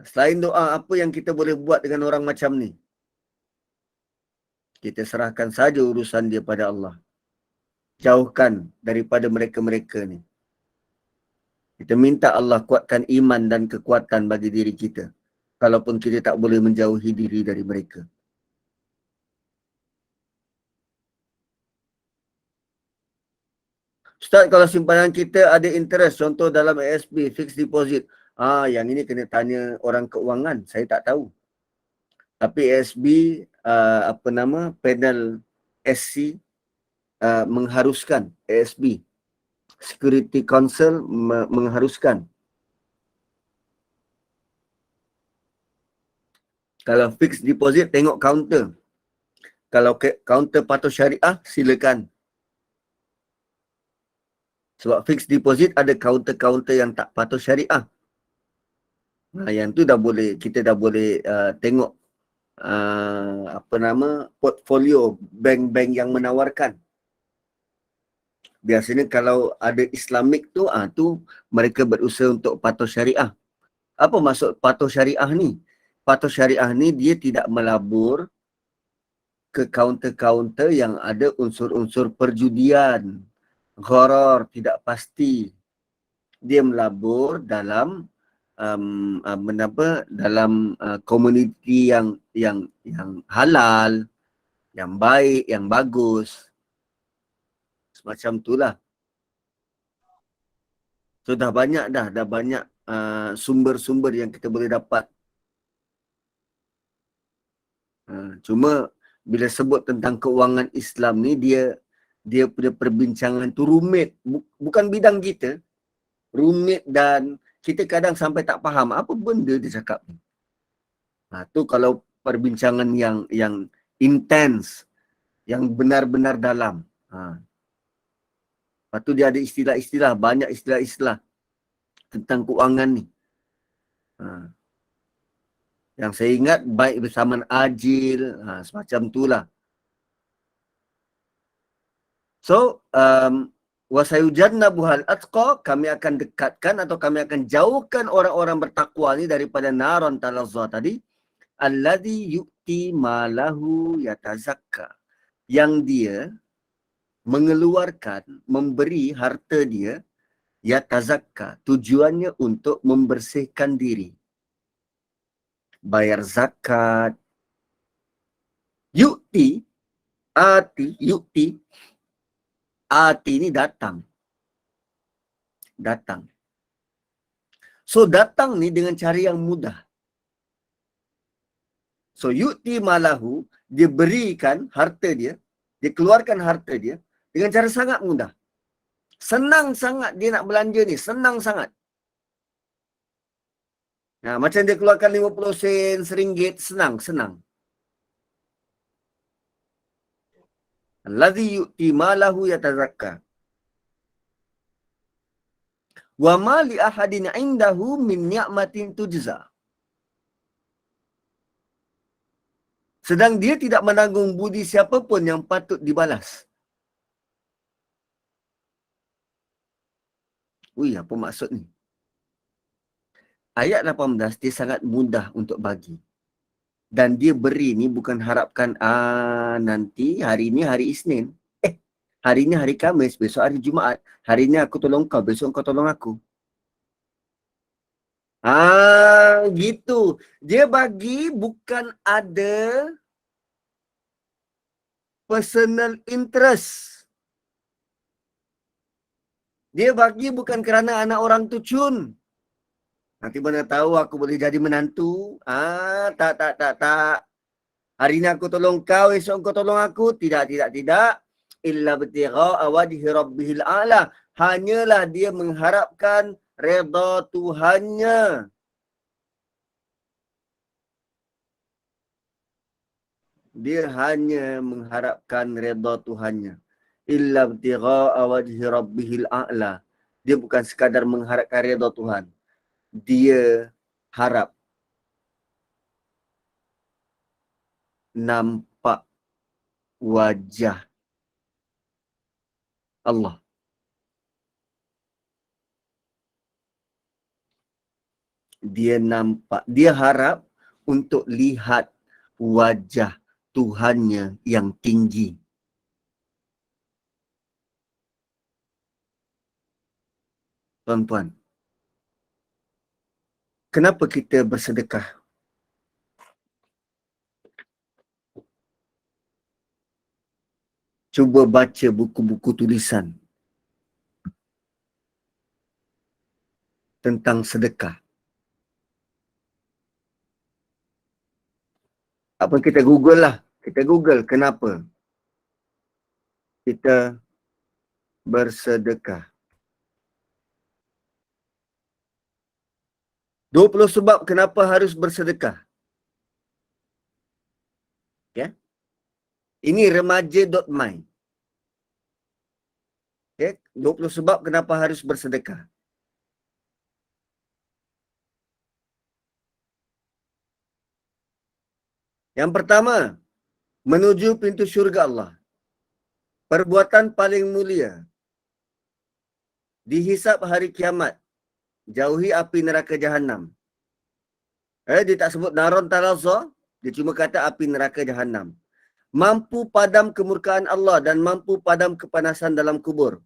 Selain doa, apa yang kita boleh buat dengan orang macam ni? Kita serahkan saja urusan dia pada Allah. Jauhkan daripada mereka-mereka ni. Kita minta Allah kuatkan iman dan kekuatan bagi diri kita. Kalaupun kita tak boleh menjauhi diri dari mereka. Ustaz, kalau simpanan kita ada interest, contoh dalam ASB, fixed deposit. Yang ini kena tanya orang keuangan. Saya tak tahu. Tapi ASB, panel SC mengharuskan, ASB, Security Council mengharuskan. Kalau fixed deposit, tengok counter. Kalau counter patuh syariah, silakan. Sebab fixed deposit ada counter-counter yang tak patuh syariah. Yang tu dah boleh, kita dah boleh tengok portfolio bank-bank yang menawarkan. Biasanya kalau ada Islamic tu, tu mereka berusaha untuk patuh syariah. Apa maksud patuh syariah ni? Patuh syariah ni dia tidak melabur ke kaunter-kaunter yang ada unsur-unsur perjudian, gharar, tidak pasti. Dia melabur dalam dalam komuniti yang halal, yang baik, yang bagus. Semacam itulah. So dah banyak sumber-sumber yang kita boleh dapat. Cuma bila sebut tentang keuangan Islam ni, dia punya perbincangan tu rumit. Bukan bidang kita. Rumit dan kita kadang sampai tak faham apa benda dia cakap ni. Tu kalau perbincangan yang intens, yang benar-benar dalam. Lepas tu dia ada istilah-istilah, banyak istilah-istilah tentang keuangan ni. Yang saya ingat, baik bersamaan ajil, semacam itulah. So, wasayujannabuhal atqa, kami akan dekatkan atau kami akan jauhkan orang-orang bertakwa ni daripada naron talazza tadi. Alladhi yu'ti malahu yatazakka. Yang dia mengeluarkan, memberi harta dia, yatazakka. Tujuannya untuk membersihkan diri. Bayar zakat. Yu'ti, yu'ti. Ati ni datang. Datang. So datang ni dengan cara yang mudah. So yu'ti malahu, dia berikan harta dia, dia keluarkan harta dia dengan cara sangat mudah. Senang sangat dia nak belanja ni, senang sangat. Macam dia keluarkan 50 sen, RM1, senang. Alladhi yu'ti malahu yatazakka. Wa ma li ahadin indahu min ni'matin tujza. Sedang dia tidak menanggung budi siapa pun yang patut dibalas. Ui, apa maksud ni? Ayat 18 dia sangat mudah untuk bagi. Dan dia beri ni bukan harapkan nanti hari ni hari Isnin. Hari ni hari Khamis, besok hari Jumaat. Hari ni aku tolong kau, besok kau tolong aku. Gitu. Dia bagi bukan ada personal interest. Dia bagi bukan kerana anak orang tu cun. Nanti mana tahu aku boleh jadi menantu. Tak. Hari ni aku tolong kau, esok kau tolong aku. Tidak. Illa btigha'a wajhi rabbihil a'la. Hanyalah dia mengharapkan redha Tuhannya. Dia hanya mengharapkan redha Tuhannya. Illa btigha'a wajhi rabbihil a'la. Dia bukan sekadar mengharapkan redha Tuhan. Dia harap nampak wajah Allah. Dia nampak, dia harap untuk lihat wajah Tuhannya yang tinggi. Tuan-tuan, kenapa kita bersedekah? Cuba baca buku-buku tulisan tentang sedekah. Apa kita Google lah. Kita Google kenapa kita bersedekah. 20 sebab kenapa harus bersedekah. Ya. Ini remaja.my. Okay. 20 sebab kenapa harus bersedekah. Yang pertama, menuju pintu syurga Allah. Perbuatan paling mulia. Dihisap hari kiamat. Jauhi api neraka Jahannam. Dia tak sebut naron talazza. Dia cuma kata api neraka Jahannam. Mampu padam kemurkaan Allah dan mampu padam kepanasan dalam kubur.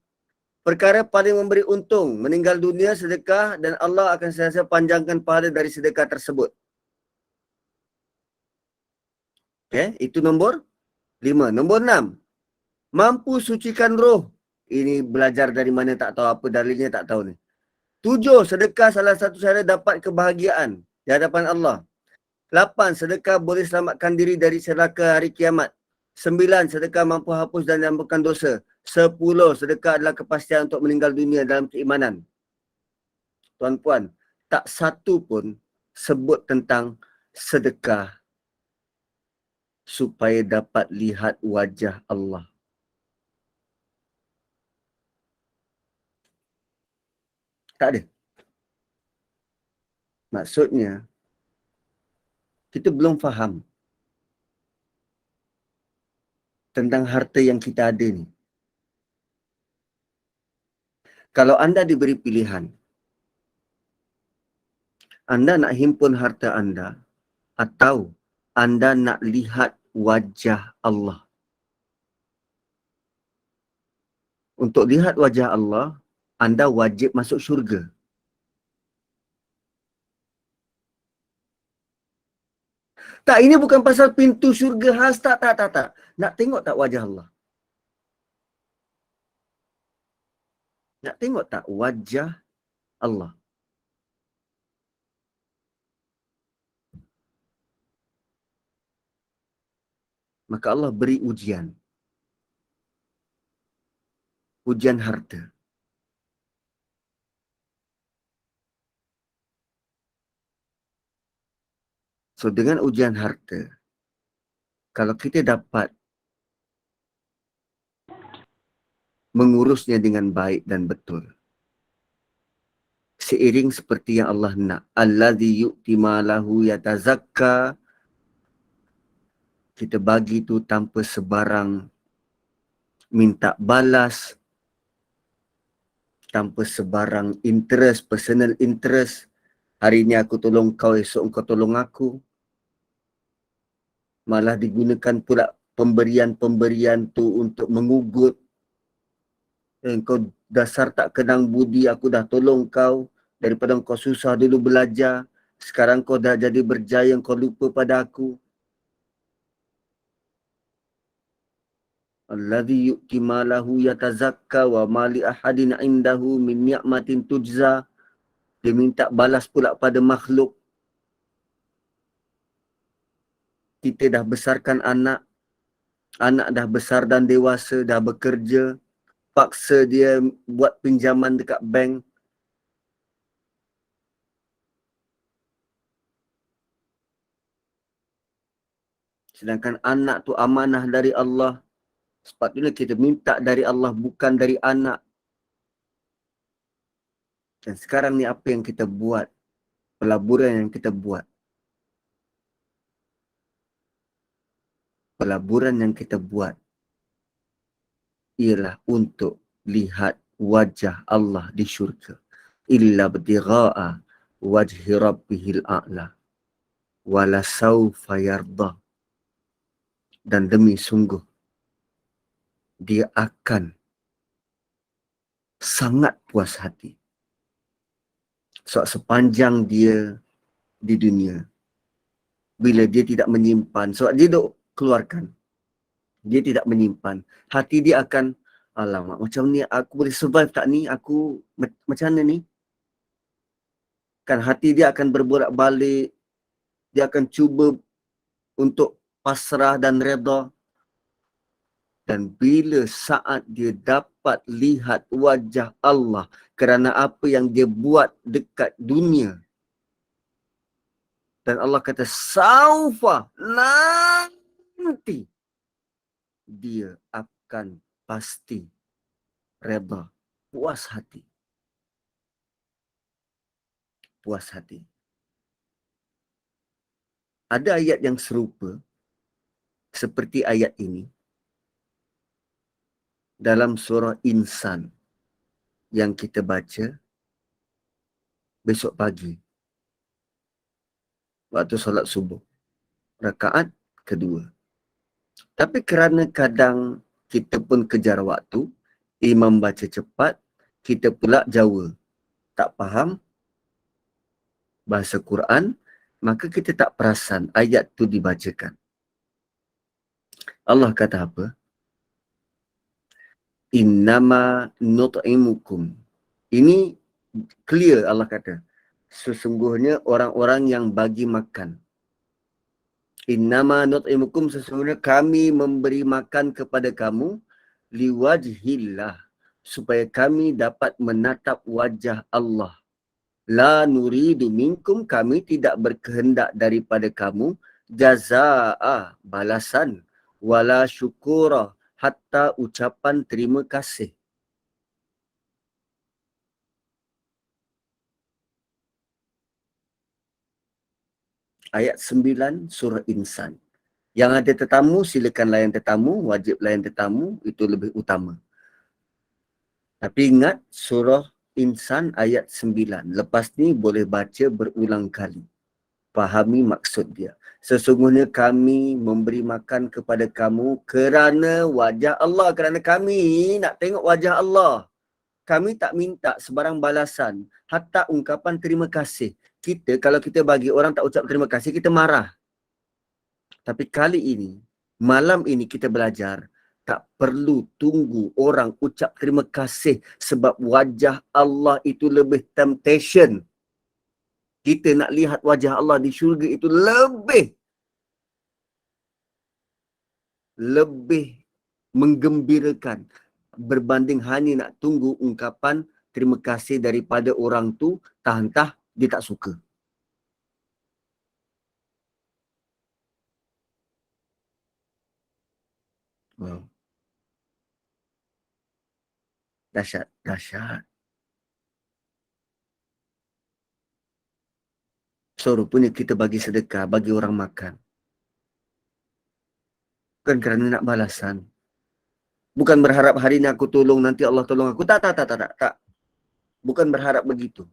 Perkara paling memberi untung, meninggal dunia sedekah dan Allah akan sentiasa panjangkan pahala dari sedekah tersebut. Okay, itu nombor 5. Nombor 6. Mampu sucikan roh. Ini belajar dari mana tak tahu, apa dalilnya tak tahu ni. 7. Sedekah salah satu cara dapat kebahagiaan di hadapan Allah. 8. Sedekah boleh selamatkan diri dari celaka hari kiamat. 9. Sedekah mampu hapus dan mengampunkan dosa. 10. Sedekah adalah kepastian untuk meninggal dunia dalam keimanan. Tuan-puan, tak satu pun sebut tentang sedekah supaya dapat lihat wajah Allah. Tak ada. Maksudnya, kita belum faham tentang harta yang kita ada ni. Kalau anda diberi pilihan, anda nak himpun harta anda atau anda nak lihat wajah Allah. Untuk lihat wajah Allah, anda wajib masuk syurga. Tak, ini bukan pasal pintu syurga khas. Tak. Nak tengok tak wajah Allah? Nak tengok tak wajah Allah? Maka Allah beri ujian. Ujian harta. So, dengan ujian harta, kalau kita dapat mengurusnya dengan baik dan betul, seiring seperti yang Allah nak, allazi yu'ti malahu yatazakka, kita bagi tu tanpa sebarang minta balas, tanpa sebarang interest, personal interest. Hari ni aku tolong kau, esok kau tolong aku. Malah digunakan pula pemberian-pemberian tu untuk mengugut. Kau dasar tak kenang budi, aku dah tolong kau. Daripada kau susah dulu belajar, sekarang kau dah jadi berjaya, kau lupa pada aku. Alladhi yu'ti malahu yatazakka wa mali ahadin indahu min ni'matin tujza. Dia minta balas pula pada makhluk. Kita dah besarkan anak, anak dah besar dan dewasa, dah bekerja, paksa dia buat pinjaman dekat bank. Sedangkan anak tu amanah dari Allah. Sepatutnya kita minta dari Allah, bukan dari anak. Dan sekarang ni apa yang kita buat? Pelaburan yang kita buat. Pelaburan yang kita buat ialah untuk lihat wajah Allah di syurga. Illa btigha'a wajhi rabbihil a'la. Wala sawfa yarda. Dan demi sungguh, dia akan sangat puas hati. So, sepanjang dia di dunia, bila dia tidak menyimpan, so dia duk keluarkan, dia tidak menyimpan, hati dia akan, alamak macam ni aku boleh survive tak ni, aku macam mana ni, kan hati dia akan berbolak-balik, dia akan cuba untuk pasrah dan redha. Dan bila saat dia dapat lihat wajah Allah kerana apa yang dia buat dekat dunia, dan Allah kata saufa, nanti dia akan pasti redha, puas hati. Puas hati. Ada ayat yang serupa seperti ayat ini dalam surah Insan yang kita baca besok pagi waktu solat subuh, rakaat kedua. Tapi kerana kadang kita pun kejar waktu, imam baca cepat, kita pula Jawa, tak faham bahasa Quran, maka kita tak perasan ayat tu dibacakan. Allah kata apa? Innama nut'imukum. Ini clear Allah kata. Sesungguhnya orang-orang yang bagi makan. Innama nut'imukum, sesungguhnya kami memberi makan kepada kamu liwajhillah, supaya kami dapat menatap wajah Allah. La nuridu minkum, kami tidak berkehendak daripada kamu jazaa, balasan, wala syukura, hatta ucapan terima kasih. Ayat 9 surah Insan. Yang ada tetamu, silakan layan tetamu, wajib layan tetamu, itu lebih utama. Tapi ingat surah Insan ayat 9. Lepas ni boleh baca berulang kali. Fahami maksud dia. Sesungguhnya kami memberi makan kepada kamu kerana wajah Allah. Kerana kami nak tengok wajah Allah. Kami tak minta sebarang balasan. Hatta ungkapan terima kasih. Kita, kalau kita bagi orang tak ucap terima kasih, kita marah. Tapi kali ini, malam ini kita belajar, tak perlu tunggu orang ucap terima kasih sebab wajah Allah itu lebih temptation. Kita nak lihat wajah Allah di syurga itu lebih menggembirakan berbanding hanya nak tunggu ungkapan terima kasih daripada orang tu, entah dia tak suka. Wow. Dahsyat, dahsyat. So, rupanya kita bagi sedekah, bagi orang makan. Bukan kerana nak balasan. Bukan berharap hari ini aku tolong, nanti Allah tolong aku. Tak. Bukan berharap begitu.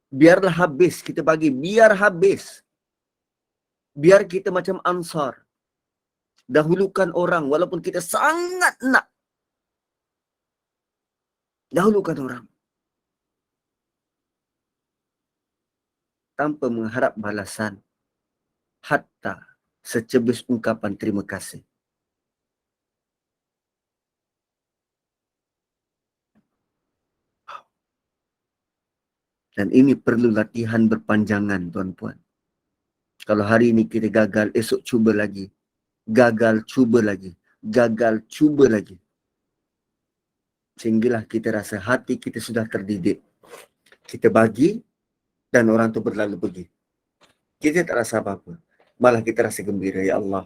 Biarlah habis kita bagi. Biar habis. Biar kita macam Ansar. Dahulukan orang walaupun kita sangat nak. Dahulukan orang. Tanpa mengharap balasan. Hatta secebis ungkapan terima kasih. Dan ini perlu latihan berpanjangan, tuan-puan. Kalau hari ini kita gagal, esok cuba lagi. Gagal, cuba lagi. Gagal, cuba lagi. Sehinggalah kita rasa hati kita sudah terdidik. Kita bagi dan orang tu berlalu pergi. Kita tak rasa apa-apa. Malah kita rasa gembira. Ya Allah,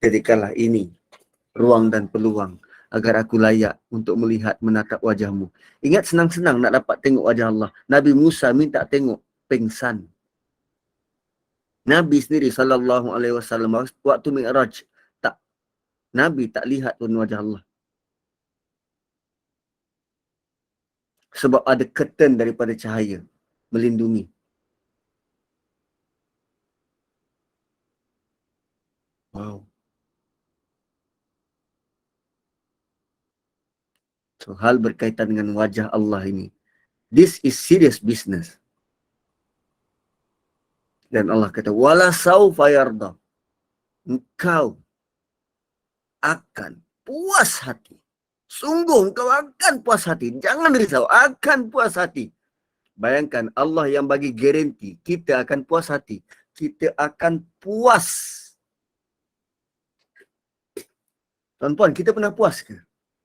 jadikanlah ini ruang dan peluang agar aku layak untuk melihat, menatap wajahmu. Ingat senang-senang nak dapat tengok wajah Allah. Nabi Musa minta tengok, pengsan. Nabi sendiri SAW waktu Mi'raj, Nabi tak lihat pun wajah Allah. Sebab ada curtain daripada cahaya melindungi. Wow. So, hal berkaitan dengan wajah Allah ini. This is serious business. Dan Allah kata, wala saufa yarda. Engkau akan puas hati. Sungguh engkau akan puas hati. Jangan risau, akan puas hati. Bayangkan Allah yang bagi garanti, kita akan puas hati. Kita akan puas. Tuan-puan, kita pernah puas ke?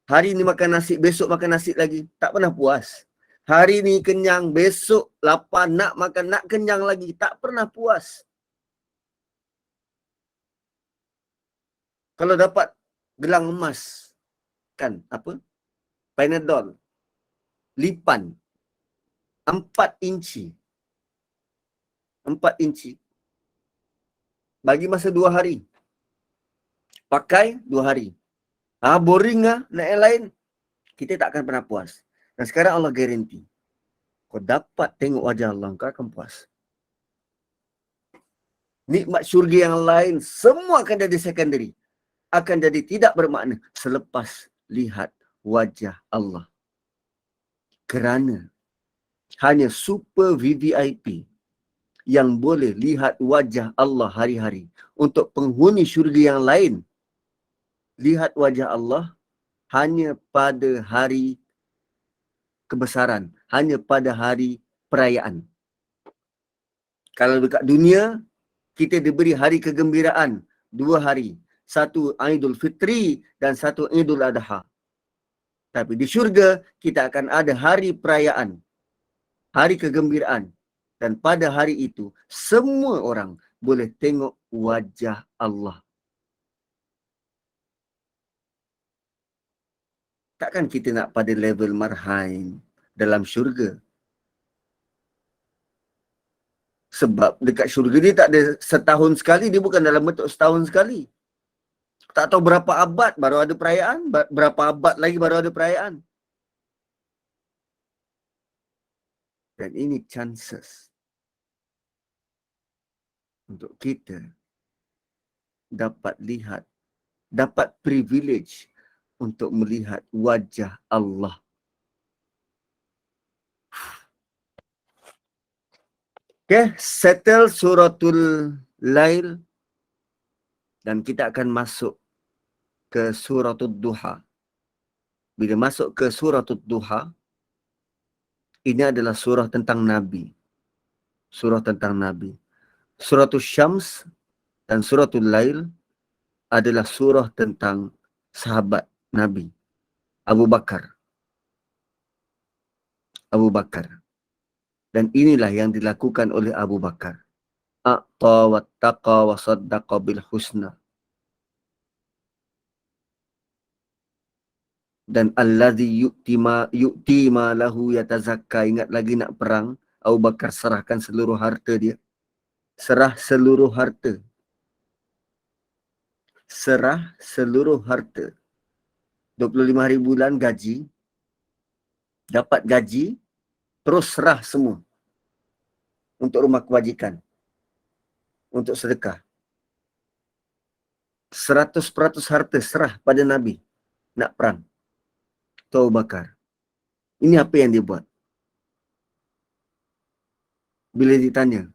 Hari ni makan nasi, besok makan nasi lagi. Tak pernah puas. Hari ni kenyang, besok lapar, nak makan, nak kenyang lagi. Tak pernah puas. Kalau dapat gelang emas, kan apa? Panadol, lipan, 4 inci. 4 inci. Bagi masa 2 hari. Pakai 2 hari. Boring lah, nak yang lain. Kita tak akan pernah puas. Dan sekarang Allah garanti. Kau dapat tengok wajah Allah, kau akan puas. Nikmat syurga yang lain, semua akan jadi secondary. Akan jadi tidak bermakna selepas lihat wajah Allah. Kerana hanya super VVIP yang boleh lihat wajah Allah hari-hari. Untuk penghuni syurga yang lain, lihat wajah Allah hanya pada hari kebesaran, hanya pada hari perayaan. Kalau dekat dunia, kita diberi hari kegembiraan 2 hari. Satu Aidul Fitri dan satu Idul Adha. Tapi di syurga, kita akan ada hari perayaan, hari kegembiraan. Dan pada hari itu, semua orang boleh tengok wajah Allah. Takkan kita nak pada level marhain dalam syurga. Sebab dekat syurga ni tak ada setahun sekali, dia bukan dalam bentuk setahun sekali. Tak tahu berapa abad baru ada perayaan, berapa abad lagi baru ada perayaan. Dan ini chances untuk kita dapat lihat, dapat privilege untuk melihat wajah Allah. Okay, settle suratul Lail dan kita akan masuk ke suratul Duha. Bila masuk ke suratul Duha, ini adalah surah tentang Nabi. Surah tentang Nabi. Suratul Syams dan suratul Lail adalah surah tentang sahabat Nabi, Abu Bakar. Abu Bakar. Dan inilah yang dilakukan oleh Abu Bakar. A'ta wattaqa wa saddaqa bil husna. Dan allazi yu'ti ma lahu yatazakka. Ingat lagi nak perang, Abu Bakar serahkan seluruh harta dia. Serah seluruh harta. serah seluruh harta. 25 hari bulan gaji, dapat gaji, terus serah semua untuk rumah kebajikan, untuk sedekah. 100% harta serah pada Nabi nak perang. Abu Bakar. Ini apa yang dia buat? Bila ditanya,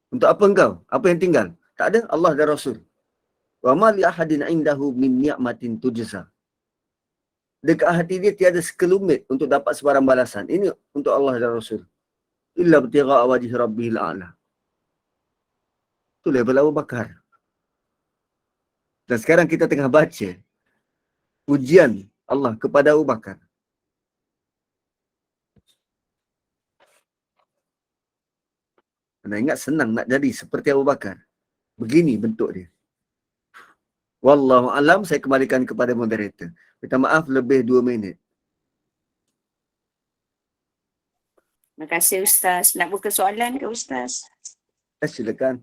untuk apa engkau? Apa yang tinggal? Tak ada, Allah dan Rasul. Wa ma li ahadin indahu min ni'matin tujza. Dekat hati dia tiada sekelumit untuk dapat sebarang balasan. Ini untuk Allah dan Rasul. Illa btigha'a wajhi rabbihil a'la. Itu level Abu Bakar. Dan sekarang kita tengah baca pujian Allah kepada Abu Bakar. Anda ingat senang nak jadi seperti Abu Bakar. Begini bentuk dia. Wallahu alam, saya kembalikan kepada moderator. Minta maaf lebih 2 minit. Terima kasih Ustaz. Nak buka soalan ke Ustaz? Silakan.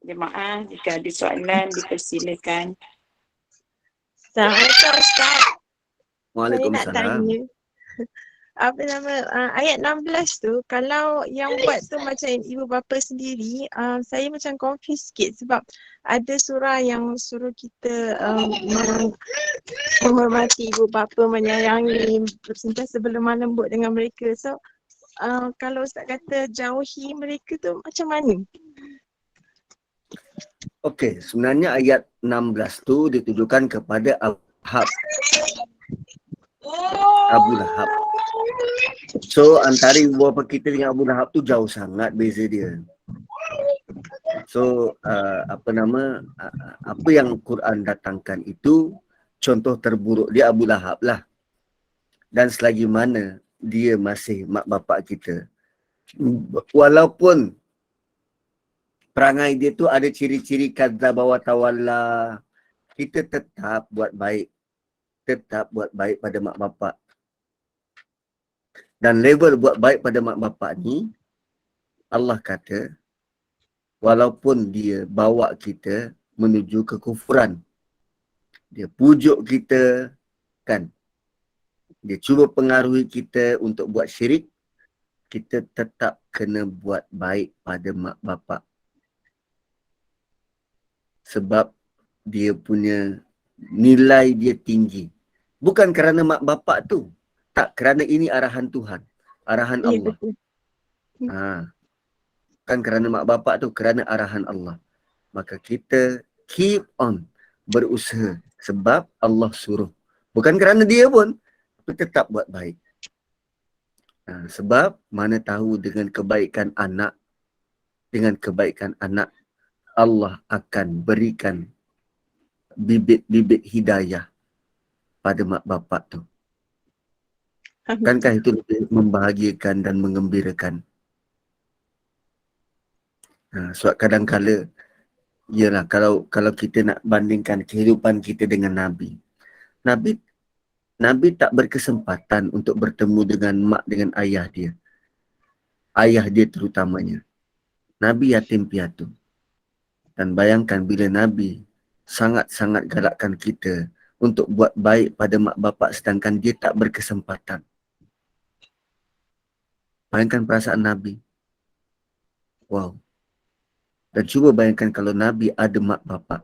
Jemaah, jika ada soalan dipersilakan. Assalamualaikum Ustaz. Waalaikumsalam. Saya nak tanya. Apa nama ayat 16 tu, kalau yang buat tu macam ibu bapa sendiri, saya macam confused sikit sebab ada surah yang suruh kita menghormati ibu bapa, menyayangi, bersentiasa berlemah lembut dengan mereka. So kalau Ustaz kata jauhi mereka tu macam mana? Okey, sebenarnya ayat 16 tu ditujukan kepada Abu Lahab. Abu Lahab. So antara ibu bapa kita dengan Abu Lahab tu jauh sangat beza dia. So apa yang Quran datangkan itu contoh terburuk dia Abu Lahab lah. Dan selagi mana dia masih mak bapak kita, walaupun perangai dia tu ada ciri-ciri kadzdzaba wa tawalla, kita tetap buat baik. Tetap buat baik pada mak bapak. Dan level buat baik pada mak bapak ni, Allah kata, walaupun dia bawa kita menuju kekufuran, dia pujuk kita, kan, dia cuba pengaruhi kita untuk buat syirik, kita tetap kena buat baik pada mak bapak. Sebab dia punya nilai dia tinggi. Bukan kerana mak bapak tu. Tak, kerana ini arahan Tuhan. Arahan Allah. Betul. Bukan kerana mak bapak tu, kerana arahan Allah. Maka kita keep on berusaha. Sebab Allah suruh. Bukan kerana dia pun. Tapi tetap buat baik. Sebab mana tahu dengan kebaikan anak. Dengan kebaikan anak. Allah akan berikan bibit-bibit hidayah pada mak bapak tu. Bukankah itu lebih membahagiakan dan mengembirakan? Sebab kadang-kala, yalah, kalau kita nak bandingkan kehidupan kita dengan Nabi. Nabi tak berkesempatan untuk bertemu dengan mak dengan ayah dia. Ayah dia terutamanya. Nabi yatim piatu. Dan bayangkan bila Nabi sangat-sangat galakkan kita untuk buat baik pada mak bapak sedangkan dia tak berkesempatan. Bayangkan perasaan Nabi. Wow. Dan cuba bayangkan kalau Nabi ada mak bapak.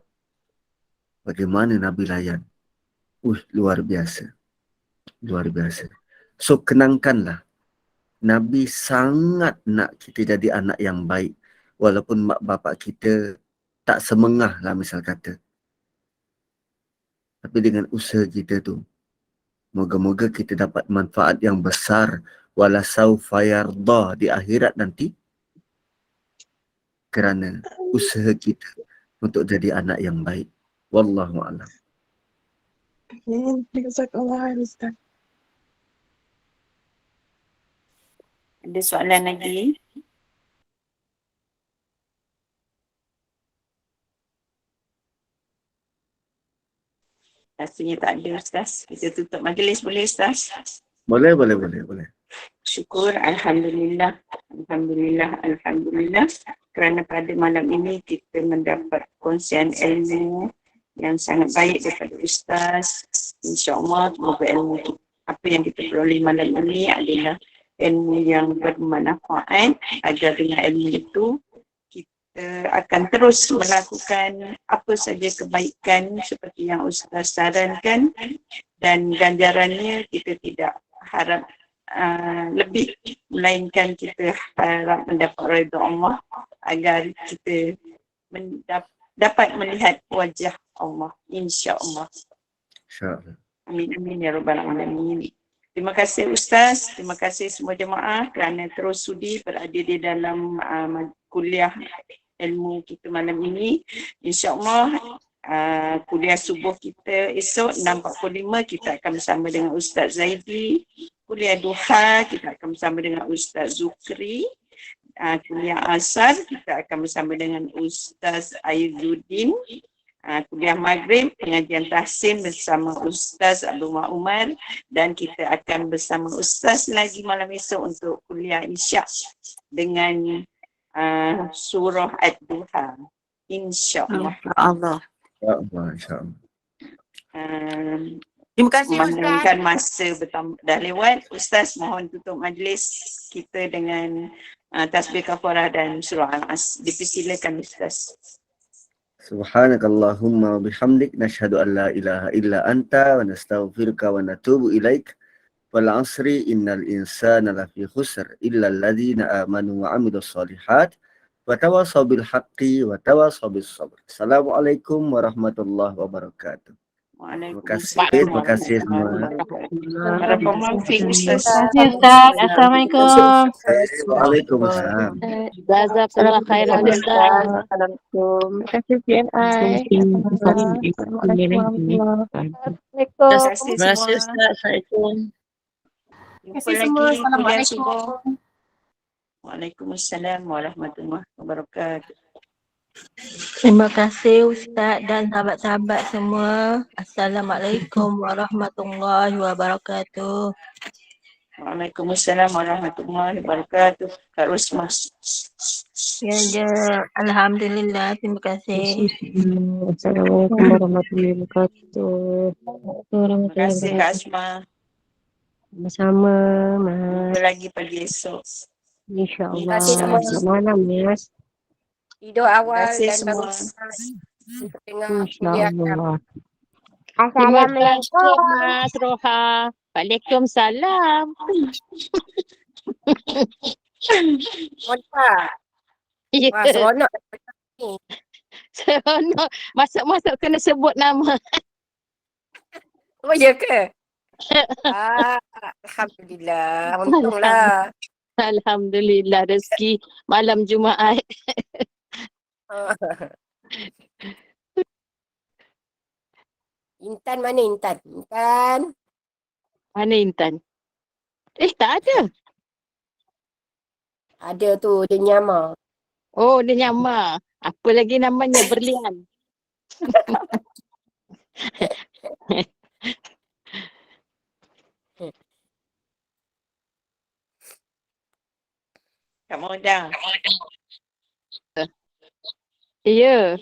Bagaimana Nabi layan? Luar biasa. Luar biasa. So kenangkanlah. Nabi sangat nak kita jadi anak yang baik. Walaupun mak bapak kita tak semengah lah misal kata. Tapi dengan usaha kita tu, moga-moga kita dapat manfaat yang besar. Wala saufa yarda di akhirat nanti. Kerana usaha kita untuk jadi anak yang baik. Wallahu a'lam. Jazakallah Ustaz. Ada soalan lagi? Rasanya tak ada Ustaz. Kita tutup majlis boleh Ustaz? Boleh. Syukur. Alhamdulillah. kerana pada malam ini kita mendapat kongsian ilmu yang sangat baik daripada Ustaz. InsyaAllah semoga ilmu apa yang kita peroleh malam ini adalah ilmu yang bermanfaat, agar dengan ilmu itu kita akan terus melakukan apa saja kebaikan seperti yang Ustaz sarankan, dan ganjarannya kita tidak harap lebih, melainkan kita harap mendapat redha Allah agar kita dapat melihat wajah Allah, insya-Allah. InsyaAllah. Amin amin ya rabbal alamin. Terima kasih Ustaz, terima kasih semua jemaah kerana terus sudi berada di dalam kuliah ilmu kita malam ini. InsyaAllah kuliah subuh kita esok 6.45 kita akan bersama dengan Ustaz Zaidi. Kuliah duha kita akan bersama dengan Ustaz Zukri. Kuliah asar kita akan bersama dengan Ustaz Aizuddin. Kuliah maghrib pengajian tahsin bersama Ustaz Abdul Umar, dan kita akan bersama Ustaz lagi malam esok untuk kuliah isyak dengan surah Ad-Duha, insya-Allah. Allah. InsyaAllah. Terima kasih Ustaz. Memandangkan masa dah lewat, Ustaz mohon tutup majlis kita dengan tasbih kafarah dan surah Al-As. Dipersilakan Ustaz. Subhanakallahumma wa bihamdik nashhadu an la ilaha illa anta wa nastaghfiruka wa natubu ilaik. Wal 'asri innal insana lafi khusr illa alladhina amanu wa 'amilus shalihat wa tawasaw bil haqqi wa tawasaw bis sabr. Assalamualaikum warahmatullahi wabarakatuh. Terima kasih semua. Barakallahu fiik Ustaz. Terima kasih Ustaz. Assalamualaikum. Waalaikumsalam. Jazakallah khairan Ustaz. Terima kasih PNI. Assalamualaikum. Terima kasih Terima kasih semua. Ustaz. Assalamualaikum. Jumpa lagi kuliah subuh. Waalaikumsalam warahmatullahi wabarakatuh. Terima kasih Ustaz dan sahabat-sahabat semua. Assalamualaikum warahmatullahi wabarakatuh. Waalaikumsalam warahmatullahi wabarakatuh. Kak Rusma. Ya, alhamdulillah. Terima kasih. Assalamualaikum warahmatullahi wabarakatuh. Terima kasih Kak Asma. Sama-sama, Mas. Jumpa lagi pagi esok. InsyaAllah. Terima kasih Selamat malam, Mas. Tidur awal kasih dan semua. bangun tengah kuliah. InsyaAllah. Terima kasih Mas Roha. Waalaikumsalam. Monica. Ya, Wah, seronok. seronok. Masuk-masuk kena sebut nama. Oh, ya ke? Alhamdulillah. Untunglah. Alhamdulillah rezeki malam Jumaat. Intan mana Intan? Intan. Mana Intan? Tak ada. Ada tu, dia nyamar. Oh, dia nyamar. Apa lagi namanya? Berlian. Kak Moda. Ya.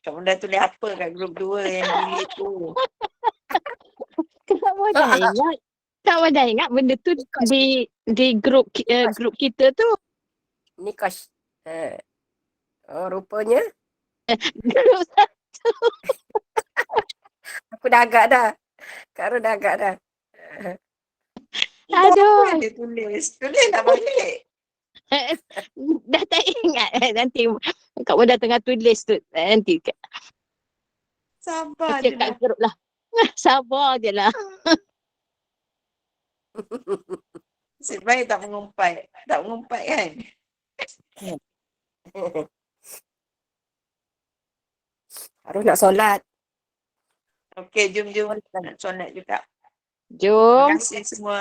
Kak Moda tulis apa kat grup 2 yang delete tu? Kamu dah ingat? Kamu dah ingat benda tu di grup grup kita tu? Nikosh. Oh, rupanya. Grup Aku dah agak dah. Kak Ru dah agak dah. Aduh. Dia tulis. Tulis dah balik. Dah tak ingat. Nanti kamu dah tengah tulis tu. Nanti Sabar je kat lah. grup lah. Sabar je lah. Sebaik tak mengumpat. Tak mengumpat kan? Harus nak solat. Okey, jom. Nak solat juga. Jom. Terima kasih semua.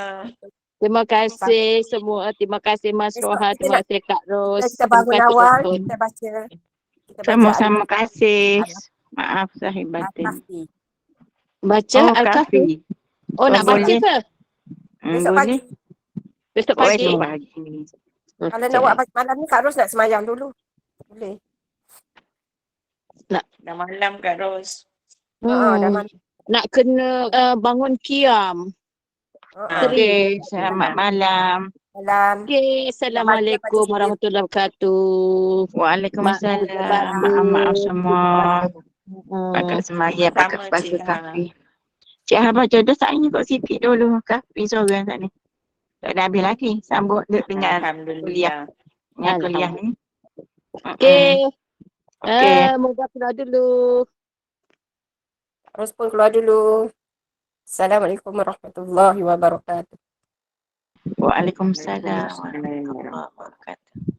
Terima kasih semua. Terima kasih Mas Besok Roha. kita Terima kasih Kak Ros. Kita Terima bangun kasih awal, Utun. kita baca. Kita baca Sama-sama kasih. Maaf Zahid batin. Al-Kahfi. Baca Al-Kahfi. Oh, nak baca boleh. ke? Besok Boleh. pagi. Besok Oh, pagi. esok pagi. Kalau nak buat malam ni Kak Ros nak semayang dulu. Boleh. Dah malam Kak Ros. Dah Hmm. malam. Nak kena bangun qiyam. Okey, selamat malam. Malam. Okey, Assalamualaikum warahmatullahi wabarakatuh. Waalaikumsalam. Maaf semua. Pakat semaya, pakat Sama, puasa Cik Ha. kafi. Cik Ha baca dah tak ni kot sikit dulu. Kafi seorang tak ni. Tak dah habis lagi. Sambut duduk dengan Alhamdulillah. dengan kuliah ni. Okey. Okey. Moga keluar dulu. Terus pun keluar dulu. Assalamualaikum warahmatullahi wabarakatuh. Waalaikumsalam warahmatullahi wabarakatuh.